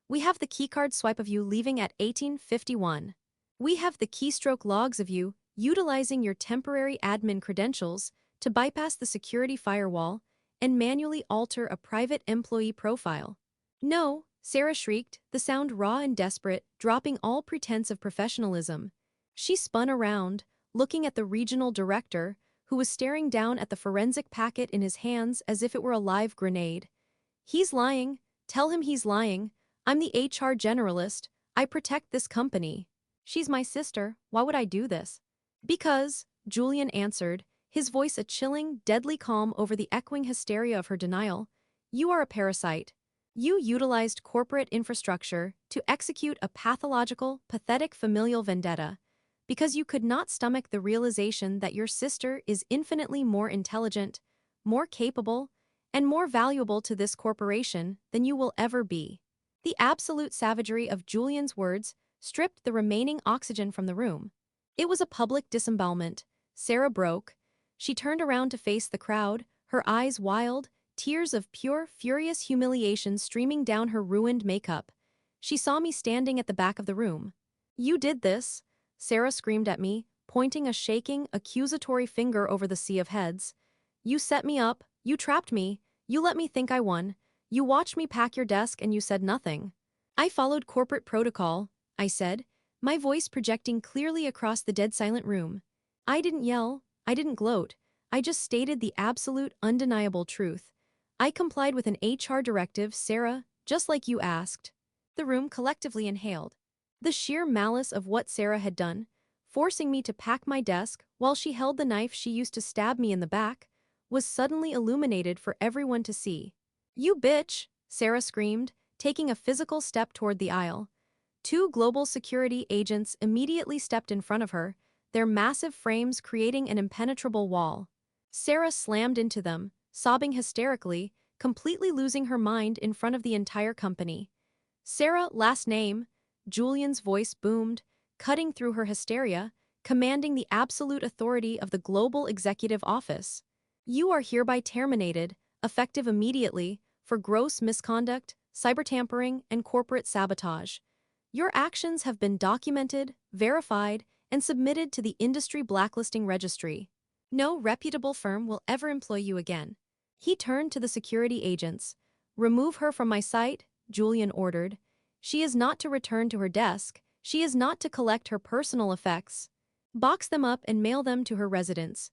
We have the keycard swipe of you leaving at 1851. We have the keystroke logs of you utilizing your temporary admin credentials to bypass the security firewall and manually alter a private employee profile. No, Sarah shrieked, the sound raw and desperate, dropping all pretense of professionalism. She spun around, looking at the regional director, who was staring down at the forensic packet in his hands as if it were a live grenade. He's lying. Tell him he's lying. I'm the HR generalist. I protect this company. She's my sister. Why would I do this? Because, Julian answered, his voice a chilling, deadly calm over the echoing hysteria of her denial. You are a parasite. You utilized corporate infrastructure to execute a pathological, pathetic familial vendetta, because you could not stomach the realization that your sister is infinitely more intelligent, more capable, and more valuable to this corporation than you will ever be. The absolute savagery of Julian's words stripped the remaining oxygen from the room. It was a public disembowelment. Sarah broke. She turned around to face the crowd, her eyes wild, tears of pure, furious humiliation streaming down her ruined makeup. She saw me standing at the back of the room. "You did this," Sarah screamed at me, pointing a shaking, accusatory finger over the sea of heads. "You set me up, you trapped me, you let me think I won, you watched me pack your desk and you said nothing." "I followed corporate protocol," I said, my voice projecting clearly across the dead-silent room. "I didn't yell, I didn't gloat, I just stated the absolute, undeniable truth. I complied with an HR directive, Sarah, just like you asked." The room collectively inhaled. The sheer malice of what Sarah had done, forcing me to pack my desk while she held the knife she used to stab me in the back, was suddenly illuminated for everyone to see. "You bitch!" Sarah screamed, taking a physical step toward the aisle. Two global security agents immediately stepped in front of her, their massive frames creating an impenetrable wall. Sarah slammed into them, sobbing hysterically, completely losing her mind in front of the entire company. "Sarah, last name," Julian's voice boomed, cutting through her hysteria, commanding the absolute authority of the Global Executive Office. "You are hereby terminated, effective immediately, for gross misconduct, cyber tampering, and corporate sabotage. Your actions have been documented, verified, and submitted to the industry blacklisting registry. No reputable firm will ever employ you again." He turned to the security agents. "Remove her from my sight," Julian ordered. "She is not to return to her desk. She is not to collect her personal effects. Box them up and mail them to her residence.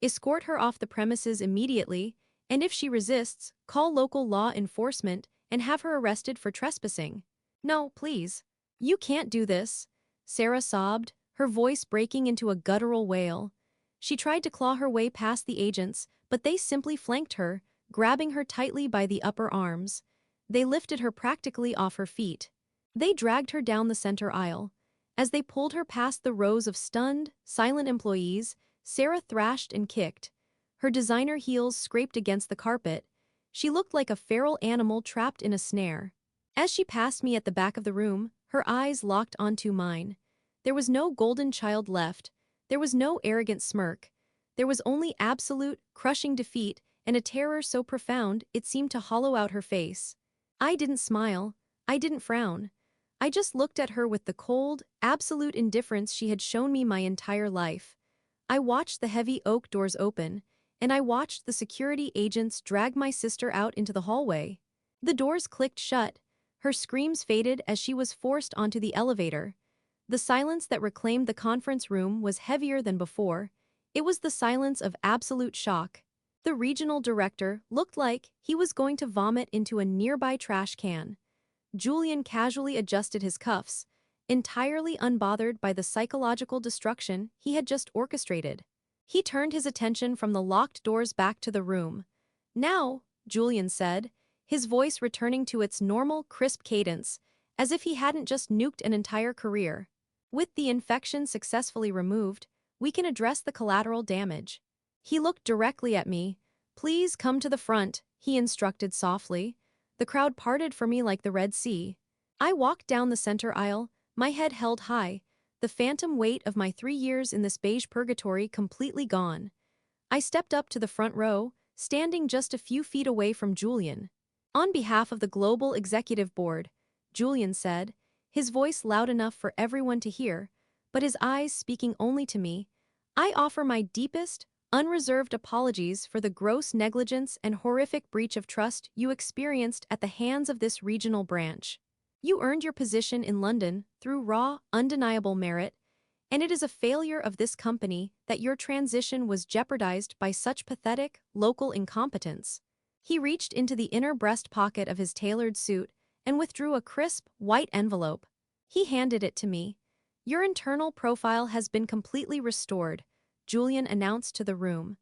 Escort her off the premises immediately, and if she resists, call local law enforcement and have her arrested for trespassing." "No, please. You can't do this," Sarah sobbed, her voice breaking into a guttural wail. She tried to claw her way past the agents, but they simply flanked her, grabbing her tightly by the upper arms. They lifted her practically off her feet. They dragged her down the center aisle. As they pulled her past the rows of stunned, silent employees, Sarah thrashed and kicked. Her designer heels scraped against the carpet. She looked like a feral animal trapped in a snare. As she passed me at the back of the room, her eyes locked onto mine. There was no golden child left. There was no arrogant smirk. There was only absolute, crushing defeat and a terror so profound it seemed to hollow out her face. I didn't smile. I didn't frown. I just looked at her with the cold, absolute indifference she had shown me my entire life. I watched the heavy oak doors open, and I watched the security agents drag my sister out into the hallway. The doors clicked shut. Her screams faded as she was forced onto the elevator. The silence that reclaimed the conference room was heavier than before. It was the silence of absolute shock. The regional director looked like he was going to vomit into a nearby trash can. Julian casually adjusted his cuffs, entirely unbothered by the psychological destruction he had just orchestrated. He turned his attention from the locked doors back to the room. "Now," Julian said, his voice returning to its normal, crisp cadence, as if he hadn't just nuked an entire career. "With the infection successfully removed, we can address the collateral damage." He looked directly at me. "Please come to the front," he instructed softly. The crowd parted for me like the Red Sea. I walked down the center aisle, my head held high, the phantom weight of my 3 years in this beige purgatory completely gone. I stepped up to the front row, standing just a few feet away from Julian. "On behalf of the Global Executive Board," Julian said, his voice loud enough for everyone to hear, but his eyes speaking only to me, "I offer my deepest, unreserved apologies for the gross negligence and horrific breach of trust you experienced at the hands of this regional branch. You earned your position in London through raw, undeniable merit, and it is a failure of this company that your transition was jeopardized by such pathetic, local incompetence." He reached into the inner breast pocket of his tailored suit and withdrew a crisp, white envelope. He handed it to me. "Your internal profile has been completely restored," Julian announced to the room.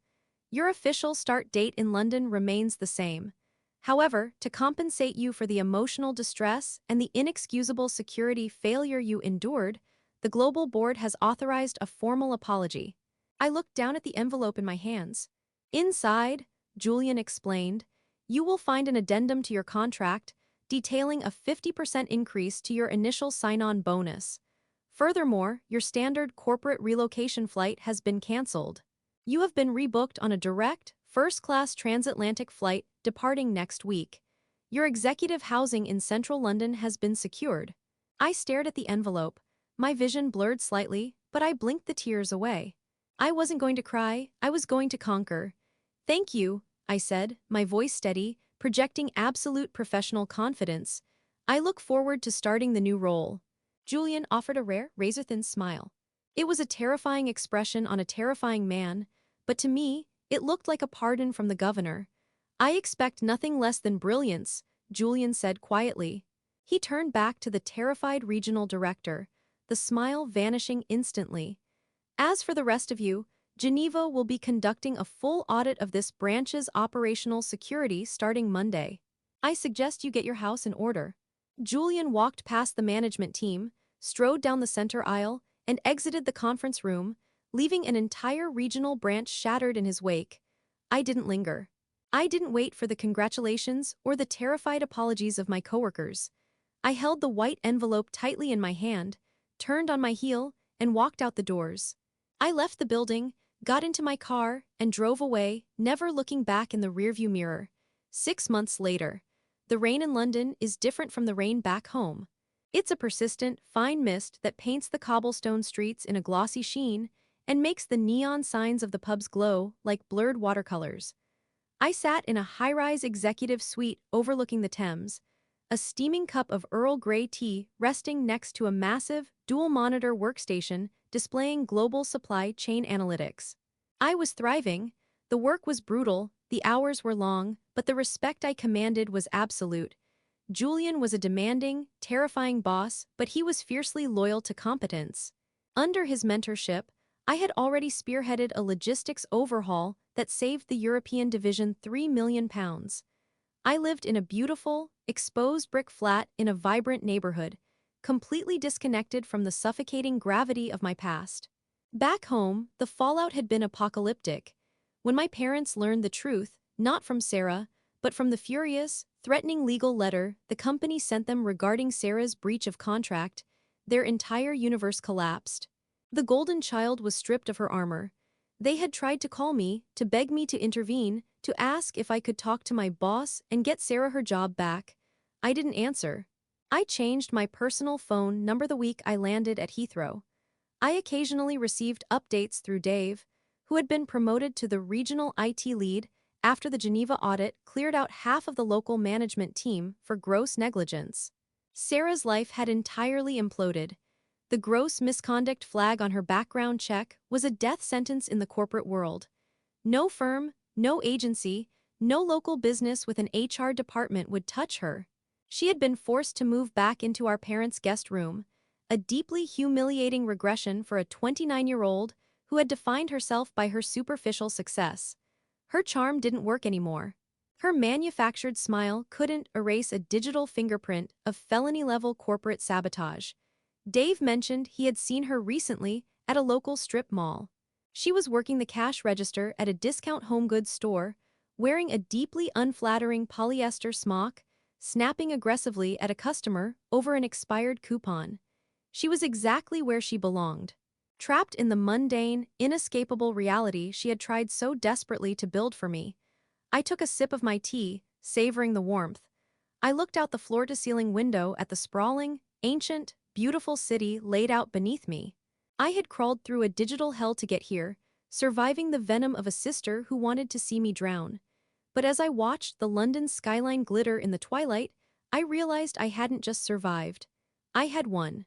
"Your official start date in London remains the same. However, to compensate you for the emotional distress and the inexcusable security failure you endured, the Global Board has authorized a formal apology." I looked down at the envelope in my hands. Inside, Julian explained. You will find an addendum to your contract detailing a 50% increase to your initial sign-on bonus. Furthermore, your standard corporate relocation flight has been canceled. You have been rebooked on a direct, first-class transatlantic flight departing next week. Your executive housing in central London has been secured. I stared at the envelope. My vision blurred slightly, but I blinked the tears away. I wasn't going to cry, I was going to conquer. Thank you, I said, my voice steady, projecting absolute professional confidence. I look forward to starting the new role. Julian offered a rare, razor-thin smile. It was a terrifying expression on a terrifying man, but to me, it looked like a pardon from the governor. I expect nothing less than brilliance, Julian said quietly. He turned back to the terrified regional director, the smile vanishing instantly. As for the rest of you, Geneva will be conducting a full audit of this branch's operational security starting Monday. I suggest you get your house in order. Julian walked past the management team, strode down the center aisle, and exited the conference room, leaving an entire regional branch shattered in his wake. I didn't linger. I didn't wait for the congratulations or the terrified apologies of my coworkers. I held the white envelope tightly in my hand, turned on my heel, and walked out the doors. I left the building, got into my car, and drove away, never looking back in the rearview mirror. 6 months later. The rain in London is different from the rain back home. It's a persistent, fine mist that paints the cobblestone streets in a glossy sheen and makes the neon signs of the pubs glow like blurred watercolors. I sat in a high-rise executive suite overlooking the Thames, a steaming cup of Earl Grey tea resting next to a massive, dual-monitor workstation displaying global supply chain analytics. I was thriving. The work was brutal, the hours were long, but the respect I commanded was absolute. Julian was a demanding, terrifying boss, but he was fiercely loyal to competence. Under his mentorship, I had already spearheaded a logistics overhaul that saved the European division £3 million. I lived in a beautiful, exposed brick flat in a vibrant neighborhood, completely disconnected from the suffocating gravity of my past. Back home, the fallout had been apocalyptic. When my parents learned the truth, not from Sarah, but from the furious, threatening legal letter the company sent them regarding Sarah's breach of contract, their entire universe collapsed. The golden child was stripped of her armor. They had tried to call me, to beg me to intervene, to ask if I could talk to my boss and get Sarah her job back. I didn't answer. I changed my personal phone number the week I landed at Heathrow. I occasionally received updates through Dave, who had been promoted to the regional IT lead after the Geneva audit cleared out half of the local management team for gross negligence. Sarah's life had entirely imploded. The gross misconduct flag on her background check was a death sentence in the corporate world. No firm, no agency, no local business with an HR department would touch her. She had been forced to move back into our parents' guest room, a deeply humiliating regression for a 29-year-old who had defined herself by her superficial success. Her charm didn't work anymore. Her manufactured smile couldn't erase a digital fingerprint of felony-level corporate sabotage. Dave mentioned he had seen her recently at a local strip mall. She was working the cash register at a discount home goods store, wearing a deeply unflattering polyester smock, snapping aggressively at a customer over an expired coupon. She was exactly where she belonged. Trapped in the mundane, inescapable reality she had tried so desperately to build for me. I took a sip of my tea, savoring the warmth. I looked out the floor-to-ceiling window at the sprawling, ancient, beautiful city laid out beneath me. I had crawled through a digital hell to get here, surviving the venom of a sister who wanted to see me drown. But as I watched the London skyline glitter in the twilight, I realized I hadn't just survived. I had won.